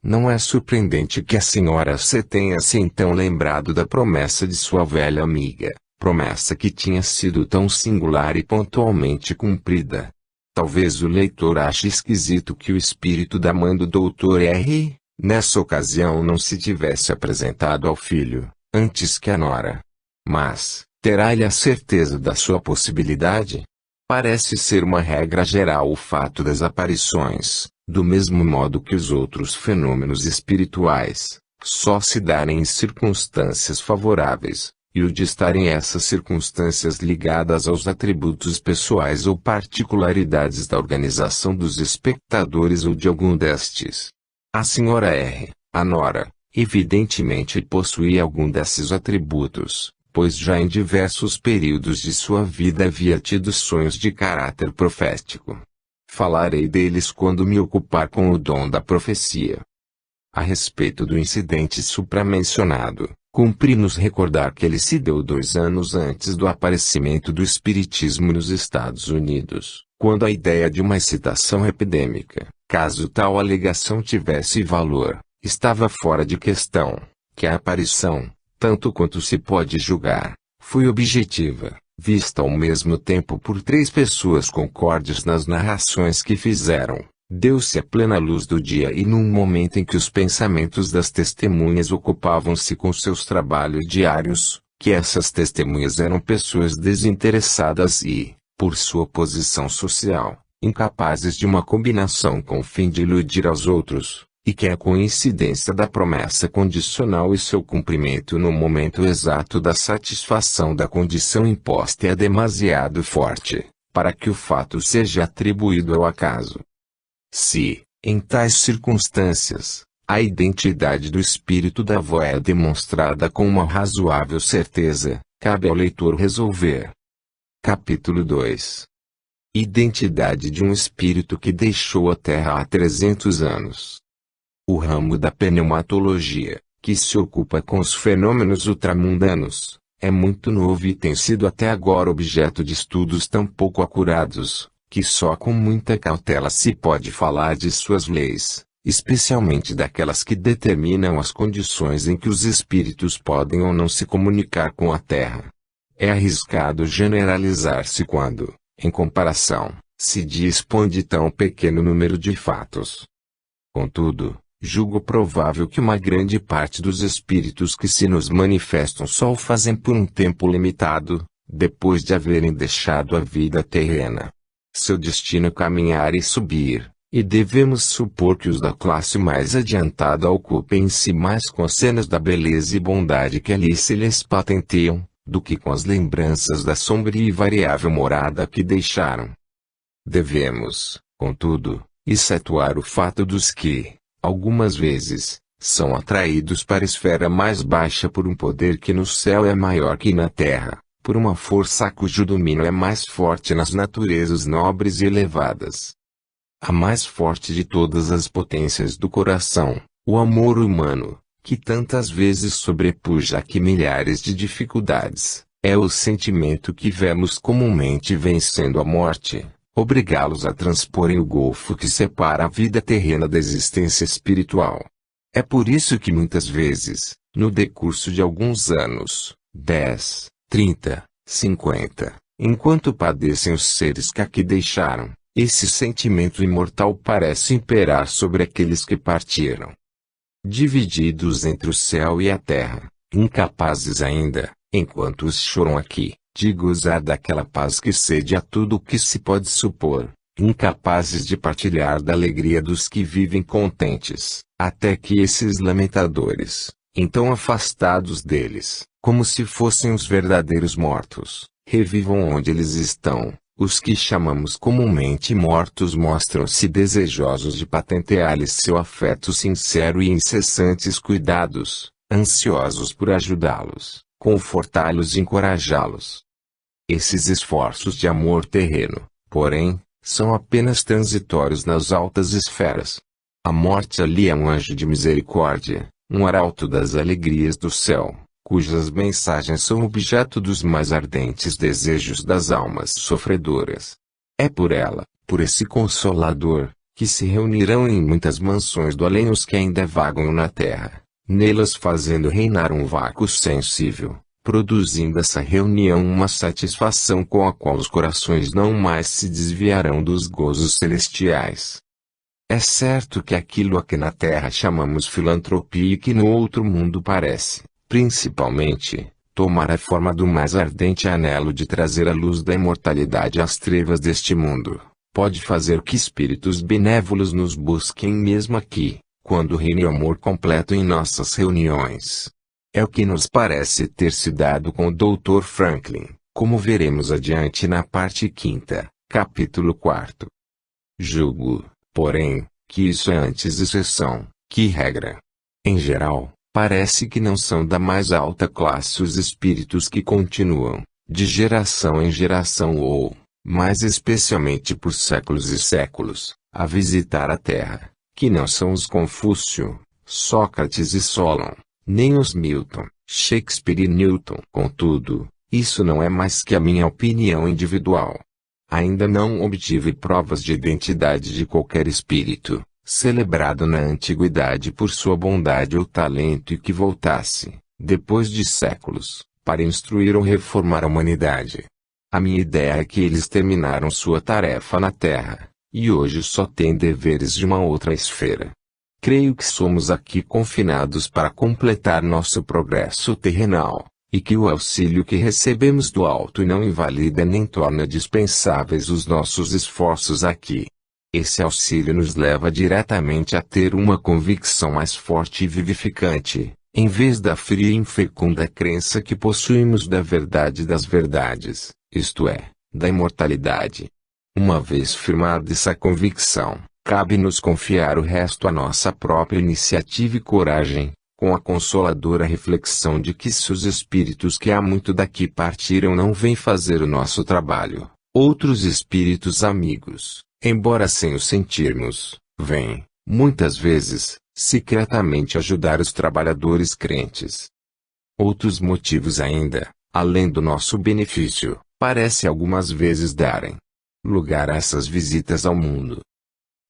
Não é surpreendente que a senhora C tenha se então lembrado da promessa de sua velha amiga, promessa que tinha sido tão singular e pontualmente cumprida. Talvez o leitor ache esquisito que o espírito da mãe do Dr. R, nessa ocasião não se tivesse apresentado ao filho, antes que a nora. Mas, terá-lhe a certeza da sua possibilidade? Parece ser uma regra geral o fato das aparições, do mesmo modo que os outros fenômenos espirituais, só se darem em circunstâncias favoráveis, e o de estarem essas circunstâncias ligadas aos atributos pessoais ou particularidades da organização dos espectadores ou de algum destes. A senhora R, a nora, evidentemente possuía algum desses atributos, pois já em diversos períodos de sua vida havia tido sonhos de caráter profético. Falarei deles quando me ocupar com o dom da profecia. A respeito do incidente supramencionado, cumpre-nos recordar que ele se deu 2 anos antes do aparecimento do Espiritismo nos Estados Unidos, Quando a ideia de uma excitação epidêmica, caso tal alegação tivesse valor, estava fora de questão, que a aparição, tanto quanto se pode julgar, foi objetiva, vista ao mesmo tempo por 3 pessoas concordes nas narrações que fizeram, deu-se a plena luz do dia e num momento em que os pensamentos das testemunhas ocupavam-se com seus trabalhos diários, que essas testemunhas eram pessoas desinteressadas e, por sua posição social, incapazes de uma combinação com o fim de iludir aos outros, e que a coincidência da promessa condicional e seu cumprimento no momento exato da satisfação da condição imposta é demasiado forte, para que o fato seja atribuído ao acaso. Se, em tais circunstâncias, a identidade do espírito da avó é demonstrada com uma razoável certeza, cabe ao leitor resolver. Capítulo 2. Identidade de um espírito que deixou a Terra há 300 anos. O ramo da pneumatologia, que se ocupa com os fenômenos ultramundanos, é muito novo e tem sido até agora objeto de estudos tão pouco acurados, que só com muita cautela se pode falar de suas leis, especialmente daquelas que determinam as condições em que os espíritos podem ou não se comunicar com a Terra. É arriscado generalizar-se quando, em comparação, se dispõe de tão pequeno número de fatos. Contudo, julgo provável que uma grande parte dos espíritos que se nos manifestam só o fazem por um tempo limitado, depois de haverem deixado a vida terrena. Seu destino é caminhar e subir, e devemos supor que os da classe mais adiantada ocupem-se mais com as cenas da beleza e bondade que ali se lhes patenteiam, do que com as lembranças da sombria e variável morada que deixaram. Devemos, contudo, excetuar o fato dos que, algumas vezes, são atraídos para a esfera mais baixa por um poder que no céu é maior que na terra, por uma força cujo domínio é mais forte nas naturezas nobres e elevadas. A mais forte de todas as potências do coração, o amor humano, que tantas vezes sobrepuja aqui milhares de dificuldades, é o sentimento que vemos comumente vencendo a morte, obrigá-los a transporem o golfo que separa a vida terrena da existência espiritual. É por isso que muitas vezes, no decurso de alguns anos, 10, 30, 50, enquanto padecem os seres que aqui deixaram, esse sentimento imortal parece imperar sobre aqueles que partiram. Divididos entre o céu e a terra, incapazes ainda, enquanto os choram aqui, de gozar daquela paz que cede a tudo o que se pode supor, incapazes de partilhar da alegria dos que vivem contentes, até que esses lamentadores, então afastados deles, como se fossem os verdadeiros mortos, revivam onde eles estão. Os que chamamos comumente mortos mostram-se desejosos de patentear-lhes seu afeto sincero e incessantes cuidados, ansiosos por ajudá-los, confortá-los e encorajá-los. Esses esforços de amor terreno, porém, são apenas transitórios nas altas esferas. A morte ali é um anjo de misericórdia, um arauto das alegrias do céu, cujas mensagens são objeto dos mais ardentes desejos das almas sofredoras. É por ela, por esse Consolador, que se reunirão em muitas mansões do além os que ainda vagam na terra, nelas fazendo reinar um vácuo sensível, produzindo essa reunião uma satisfação com a qual os corações não mais se desviarão dos gozos celestiais. É certo que aquilo a que na terra chamamos filantropia e que no outro mundo parece, principalmente, tomar a forma do mais ardente anelo de trazer a luz da imortalidade às trevas deste mundo, pode fazer que espíritos benévolos nos busquem mesmo aqui, quando reine o amor completo em nossas reuniões. É o que nos parece ter se dado com o Dr. Franklin, como veremos adiante na parte 5ª, capítulo 4. Julgo, porém, que isso é antes exceção, que regra. Em geral, parece que não são da mais alta classe os espíritos que continuam, de geração em geração ou, mais especialmente por séculos e séculos, a visitar a Terra, que não são os Confúcio, Sócrates e Solon, nem os Milton, Shakespeare e Newton. Contudo, isso não é mais que a minha opinião individual. Ainda não obtive provas de identidade de qualquer espírito, celebrado na antiguidade por sua bondade ou talento e que voltasse, depois de séculos, para instruir ou reformar a humanidade. A minha ideia é que eles terminaram sua tarefa na Terra, e hoje só têm deveres de uma outra esfera. Creio que somos aqui confinados para completar nosso progresso terrenal, e que o auxílio que recebemos do alto não invalida nem torna dispensáveis os nossos esforços aqui. Esse auxílio nos leva diretamente a ter uma convicção mais forte e vivificante, em vez da fria e infecunda crença que possuímos da verdade das verdades, isto é, da imortalidade. Uma vez firmada essa convicção, cabe-nos confiar o resto à nossa própria iniciativa e coragem, com a consoladora reflexão de que se os espíritos que há muito daqui partiram não vêm fazer o nosso trabalho, outros espíritos amigos, embora sem o sentirmos, vêm, muitas vezes, secretamente ajudar os trabalhadores crentes. Outros motivos ainda, além do nosso benefício, parece algumas vezes darem lugar a essas visitas ao mundo.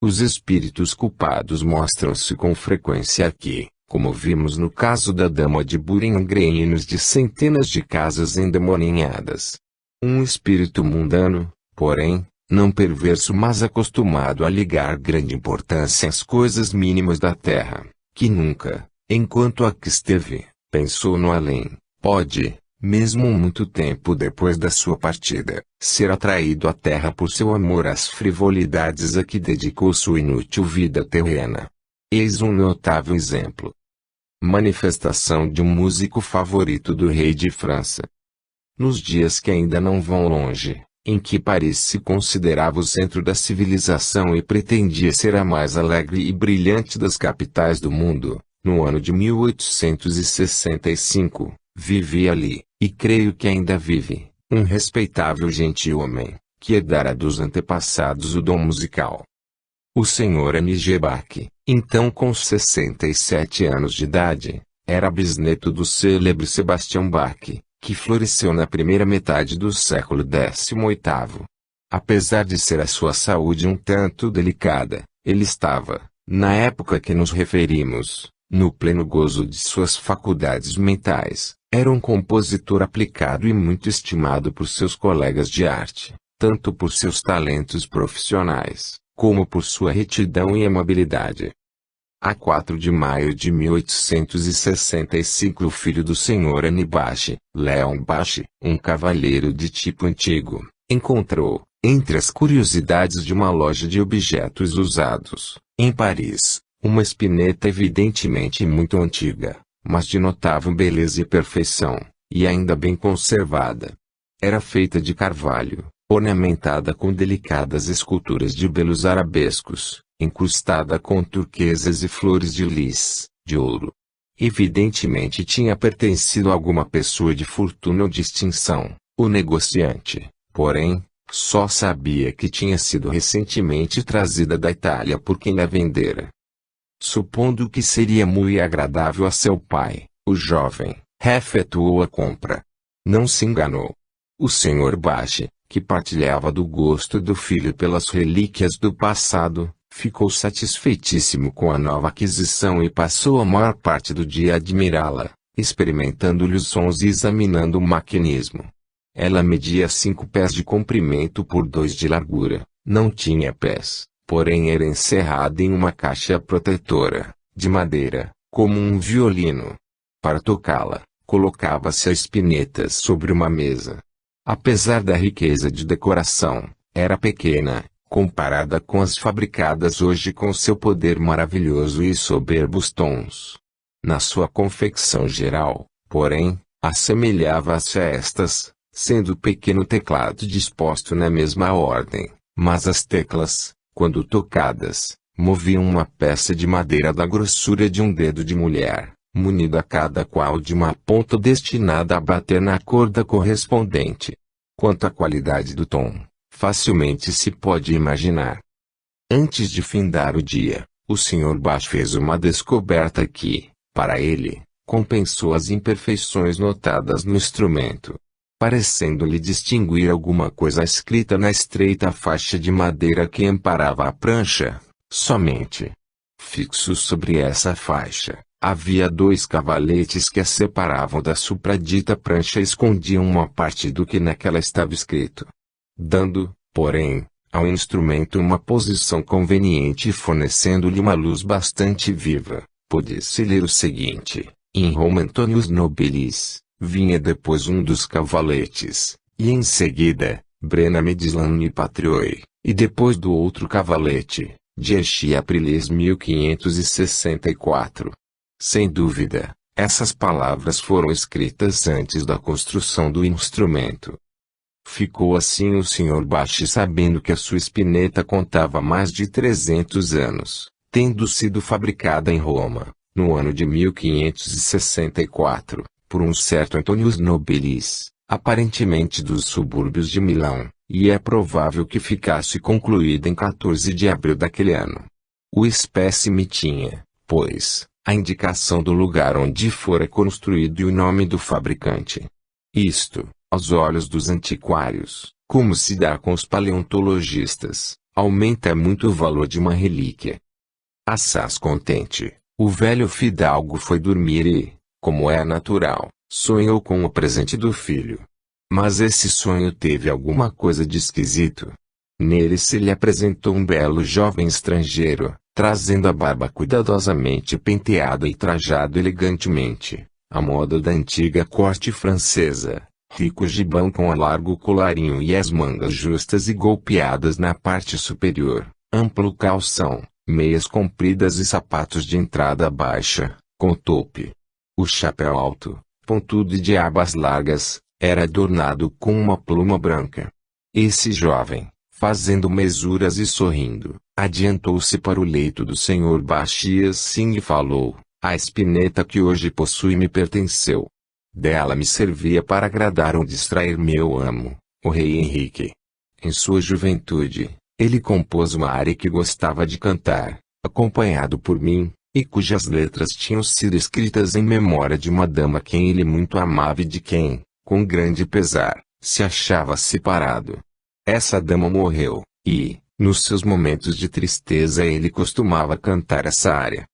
Os espíritos culpados mostram-se com frequência aqui, como vimos no caso da dama de Buringreinos de centenas de casas endemoninhadas. Um espírito mundano, porém, não perverso mas acostumado a ligar grande importância às coisas mínimas da terra, que nunca, enquanto aqui esteve, pensou no além, pode, mesmo muito tempo depois da sua partida, ser atraído à terra por seu amor às frivolidades a que dedicou sua inútil vida terrena. Eis um notável exemplo. Manifestação de um músico favorito do rei de França. Nos dias que ainda não vão longe, em que Paris se considerava o centro da civilização e pretendia ser a mais alegre e brilhante das capitais do mundo, no ano de 1865, vivia ali, e creio que ainda vive, um respeitável gentil-homem, que herdara dos antepassados o dom musical. O Sr. M.G. Bach, então com 67 anos de idade, era bisneto do célebre Sebastião Bach, que floresceu na primeira metade do século XVIII. Apesar de ser a sua saúde um tanto delicada, ele estava, na época que nos referimos, no pleno gozo de suas faculdades mentais. Era um compositor aplicado e muito estimado por seus colegas de arte, tanto por seus talentos profissionais, como por sua retidão e amabilidade. A 4 de maio de 1865 o filho do Sr. N. Bach, Leon Bach, um cavalheiro de tipo antigo, encontrou, entre as curiosidades de uma loja de objetos usados, em Paris, uma espineta evidentemente muito antiga, mas de notável beleza e perfeição, e ainda bem conservada. Era feita de carvalho, ornamentada com delicadas esculturas de belos arabescos, incrustada com turquesas e flores de lis, de ouro. Evidentemente tinha pertencido a alguma pessoa de fortuna ou distinção. O negociante, porém, só sabia que tinha sido recentemente trazida da Itália por quem a vendera. Supondo que seria muito agradável a seu pai, o jovem efetuou a compra. Não se enganou. O Sr. Bach, que partilhava do gosto do filho pelas relíquias do passado, ficou satisfeitíssimo com a nova aquisição e passou a maior parte do dia a admirá-la, experimentando-lhe os sons e examinando o maquinismo. Ela media 5 pés de comprimento por 2 de largura, não tinha pés, porém era encerrada em uma caixa protetora, de madeira, como um violino. Para tocá-la, colocava-se a espinetas sobre uma mesa. Apesar da riqueza de decoração, era pequena, comparada com as fabricadas hoje com seu poder maravilhoso e soberbos tons. Na sua confecção geral, porém, assemelhava-se a estas, sendo o pequeno teclado disposto na mesma ordem, mas as teclas, quando tocadas, moviam uma peça de madeira da grossura de um dedo de mulher, munida cada qual de uma ponta destinada a bater na corda correspondente. Quanto à qualidade do tom, facilmente se pode imaginar. Antes de findar o dia, o Sr. Bach fez uma descoberta que, para ele, compensou as imperfeições notadas no instrumento. parecendo-lhe distinguir alguma coisa escrita na estreita faixa de madeira que amparava a prancha, somente. Fixo sobre essa faixa, havia 2 cavaletes que a separavam da supradita prancha e escondiam uma parte do que naquela estava escrito. Dando, porém, ao instrumento uma posição conveniente e fornecendo-lhe uma luz bastante viva, pôde-se ler o seguinte: In Roma Antonius Nobilis. Vinha depois um dos cavaletes, e em seguida, Brena Medislani Patrioi, e depois do outro cavalete, Dieci Aprilis 1564. Sem dúvida, essas palavras foram escritas antes da construção do instrumento. Ficou assim o Sr. Bachi sabendo que a sua espineta contava mais de 300 anos, tendo sido fabricada em Roma, no ano de 1564. Por um certo Antonius Nobilis, aparentemente dos subúrbios de Milão, e é provável que ficasse concluída em 14 de abril daquele ano. O espécime tinha, pois, a indicação do lugar onde fora construído e o nome do fabricante. Isto, aos olhos dos antiquários, como se dá com os paleontologistas, aumenta muito o valor de uma relíquia. Assaz contente, o velho fidalgo foi dormir e, como é natural, sonhou com o presente do filho. Mas esse sonho teve alguma coisa de esquisito. Nele se lhe apresentou um belo jovem estrangeiro, trazendo a barba cuidadosamente penteada e trajado elegantemente, à moda da antiga corte francesa, rico gibão com a largo colarinho e as mangas justas e golpeadas na parte superior, amplo calção, meias compridas e sapatos de entrada baixa, com tope. O chapéu alto, pontudo e de abas largas, era adornado com uma pluma branca. Esse jovem, fazendo mesuras e sorrindo, adiantou-se para o leito do Sr. Bachi assim e falou: a espineta que hoje possui me pertenceu. Dela me servia para agradar ou distrair meu amo, o rei Henrique. Em sua juventude, ele compôs uma área que gostava de cantar, acompanhado por mim, e cujas letras tinham sido escritas em memória de uma dama quem ele muito amava e de quem, com grande pesar, se achava separado. Essa dama morreu, e, nos seus momentos de tristeza ele costumava cantar essa área.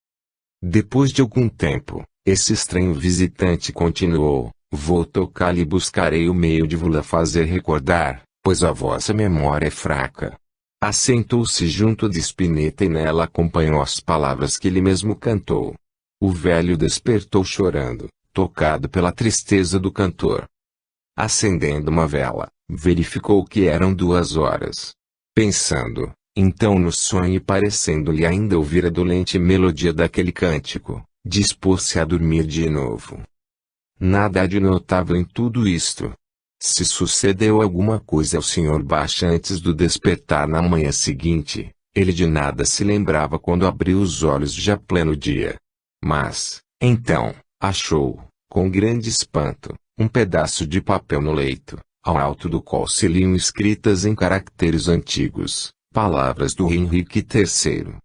Depois de algum tempo, esse estranho visitante continuou: vou tocar-lhe e buscarei o meio de vos fazer recordar, pois a vossa memória é fraca. Assentou-se junto de Spinetta e nela acompanhou as palavras que ele mesmo cantou. O velho despertou chorando, tocado pela tristeza do cantor. Acendendo uma vela, verificou que eram 2 horas. Pensando, então no sonho e parecendo-lhe ainda ouvir a dolente melodia daquele cântico, dispôs-se a dormir de novo. Nada há de notável em tudo isto. Se sucedeu alguma coisa ao Sr. Bachi antes do despertar na manhã seguinte, ele de nada se lembrava quando abriu os olhos já pleno dia. Mas, então, achou, com grande espanto, um pedaço de papel no leito, ao alto do qual se liam escritas em caracteres antigos, palavras do rei Henrique III.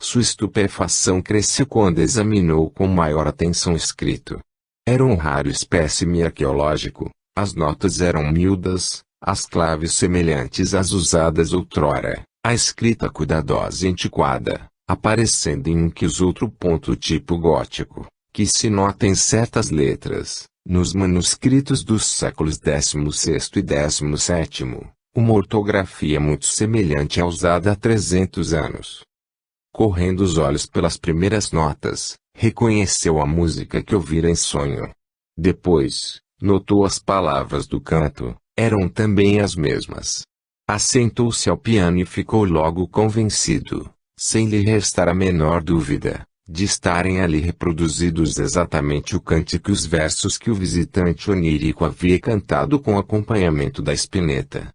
Sua estupefação cresceu quando examinou com maior atenção o escrito. Era um raro espécime arqueológico. As notas eram miúdas, as claves semelhantes às usadas outrora, a escrita cuidadosa e antiquada, aparecendo em um que os outro ponto tipo gótico, que se nota em certas letras, nos manuscritos dos séculos XVI e XVII, uma ortografia muito semelhante à usada há 300 anos. Correndo os olhos pelas primeiras notas, reconheceu a música que ouvira em sonho. Depois, notou as palavras do canto, eram também as mesmas. Assentou-se ao piano e ficou logo convencido, sem lhe restar a menor dúvida, de estarem ali reproduzidos exatamente o cântico e os versos que o visitante onírico havia cantado com acompanhamento da espineta.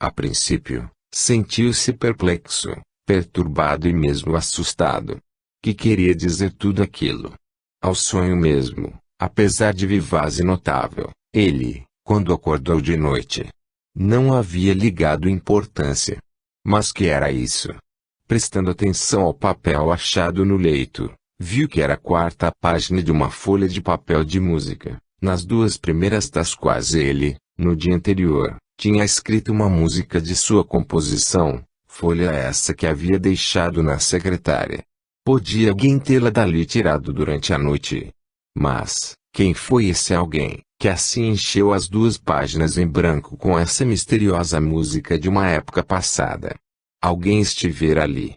A princípio, sentiu-se perplexo, perturbado e mesmo assustado. Que queria dizer tudo aquilo? Ao sonho mesmo, apesar de vivaz e notável, ele, quando acordou de noite, não havia ligado importância. Mas que era isso? Prestando atenção ao papel achado no leito, viu que era a 4ª página de uma folha de papel de música, nas 2 primeiras das quais ele, No dia anterior, tinha escrito uma música de sua composição, folha essa que havia deixado na secretária. Podia alguém tê-la dali tirado durante a noite. Mas, quem foi esse alguém, que assim encheu as 2 páginas em branco com essa misteriosa música de uma época passada? Alguém estivera ali.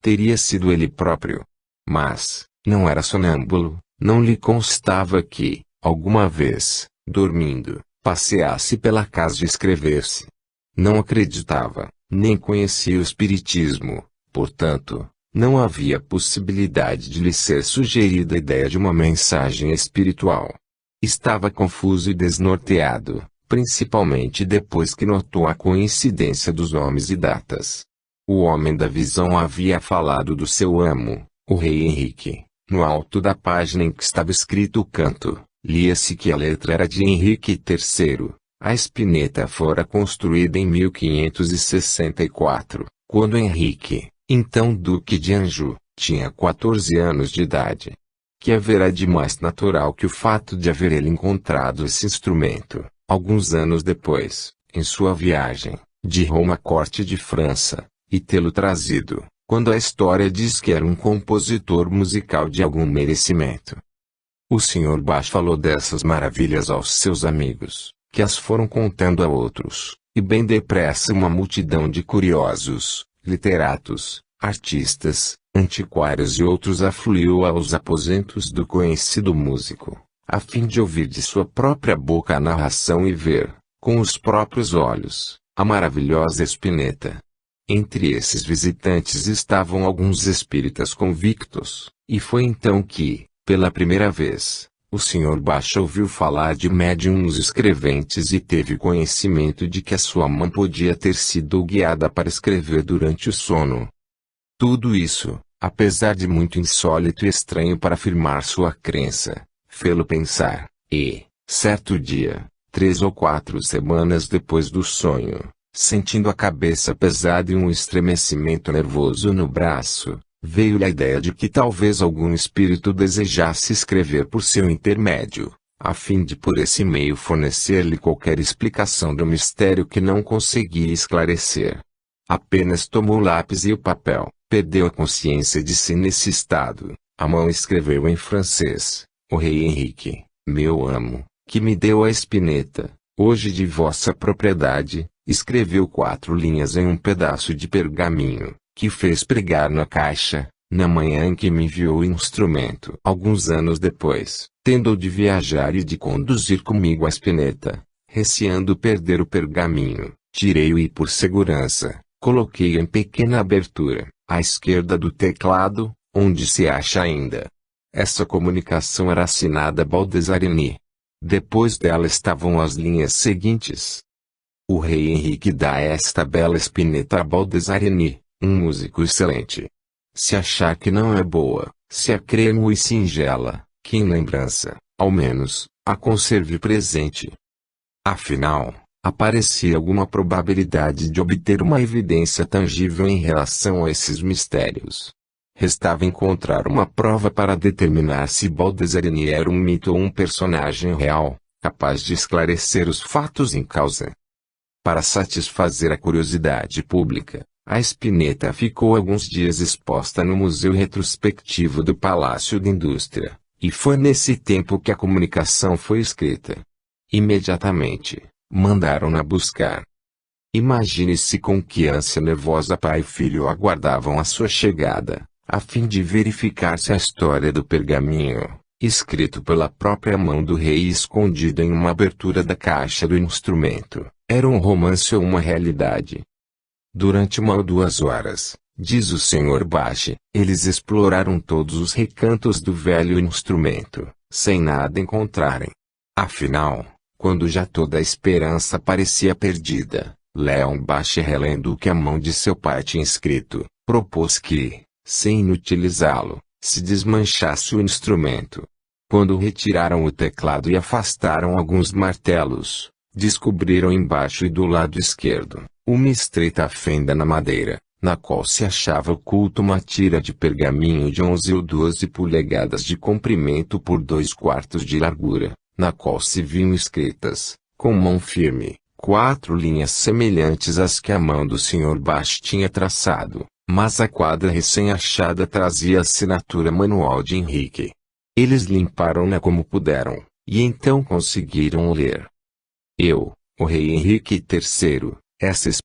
Teria sido ele próprio. Mas, não era sonâmbulo, não lhe constava que, alguma vez, dormindo, passeasse pela casa e escrevesse. Não acreditava, nem conhecia o espiritismo, portanto, não havia possibilidade de lhe ser sugerida a ideia de uma mensagem espiritual. Estava confuso e desnorteado, principalmente depois que notou a coincidência dos nomes e datas. O homem da visão havia falado do seu amo, o rei Henrique. No alto da página em que estava escrito o canto, lia-se que a letra era de Henrique III. A espineta fora construída em 1564, quando Henrique, então Duque de Anjou, tinha 14 anos de idade. Que haverá de mais natural que o fato de haver ele encontrado esse instrumento, alguns anos depois, em sua viagem, de Roma à corte de França, e tê-lo trazido, quando a história diz que era um compositor musical de algum merecimento. O Sr. Bach falou dessas maravilhas aos seus amigos, que as foram contando a outros, e bem depressa uma multidão de curiosos, literatos, artistas, antiquários e outros afluiu aos aposentos do conhecido músico, a fim de ouvir de sua própria boca a narração e ver, com os próprios olhos, a maravilhosa espineta. Entre esses visitantes estavam alguns espíritas convictos, e foi então que, pela primeira vez, o Sr. Bach ouviu falar de médiuns escreventes e teve conhecimento de que a sua mão podia ter sido guiada para escrever durante o sono. Tudo isso, apesar de muito insólito e estranho para afirmar sua crença, fê-lo pensar, e, certo dia, 3 ou 4 semanas depois do sonho, sentindo a cabeça pesada e um estremecimento nervoso no braço, veio-lhe a ideia de que talvez algum espírito desejasse escrever por seu intermédio, a fim de por esse meio fornecer-lhe qualquer explicação do mistério que não conseguia esclarecer. Apenas tomou o lápis e o papel, perdeu a consciência de si nesse estado, a mão escreveu em francês: o rei Henrique, meu amo, que me deu a espineta, hoje de vossa propriedade, escreveu 4 linhas em um pedaço de pergaminho, que fez pregar na caixa, na manhã em que me enviou o instrumento. Alguns anos depois, tendo de viajar e de conduzir comigo a espineta, receando perder o pergaminho, tirei-o e por segurança, coloquei-o em pequena abertura, à esquerda do teclado, onde se acha ainda. Essa comunicação era assinada Baldasarini. Depois dela estavam as linhas seguintes: o rei Henrique dá esta bela espineta a Baldasarini, um músico excelente. Se achar que não é boa, se a crê e singela, que em lembrança, ao menos, a conserve presente. Afinal, aparecia alguma probabilidade de obter uma evidência tangível em relação a esses mistérios. Restava encontrar uma prova para determinar se Baldasarini era um mito ou um personagem real, capaz de esclarecer os fatos em causa. Para satisfazer a curiosidade pública, a espineta ficou alguns dias exposta no Museu Retrospectivo do Palácio da Indústria, e foi nesse tempo que a comunicação foi escrita. Imediatamente, mandaram-na buscar. Imagine-se com que ânsia nervosa pai e filho aguardavam a sua chegada, a fim de verificar se a história do pergaminho, escrito pela própria mão do rei e escondido em uma abertura da caixa do instrumento, era um romance ou uma realidade. Durante 1 ou 2 horas, diz o Sr. Bach, eles exploraram todos os recantos do velho instrumento, sem nada encontrarem. Afinal, quando já toda a esperança parecia perdida, Léon Bach, relendo o que a mão de seu pai tinha escrito, propôs que, sem inutilizá-lo, se desmanchasse o instrumento. Quando retiraram o teclado e afastaram alguns martelos, descobriram embaixo e do lado esquerdo, uma estreita fenda na madeira, na qual se achava oculta uma tira de pergaminho de 11 ou 12 polegadas de comprimento por 2/4 de largura, na qual se viam escritas, com mão firme, 4 linhas semelhantes às que a mão do Sr. Bash tinha traçado, mas a quadra recém-achada trazia a assinatura manual de Henrique. Eles limparam-na como puderam, e então conseguiram ler. Eu, o rei Henrique III, S.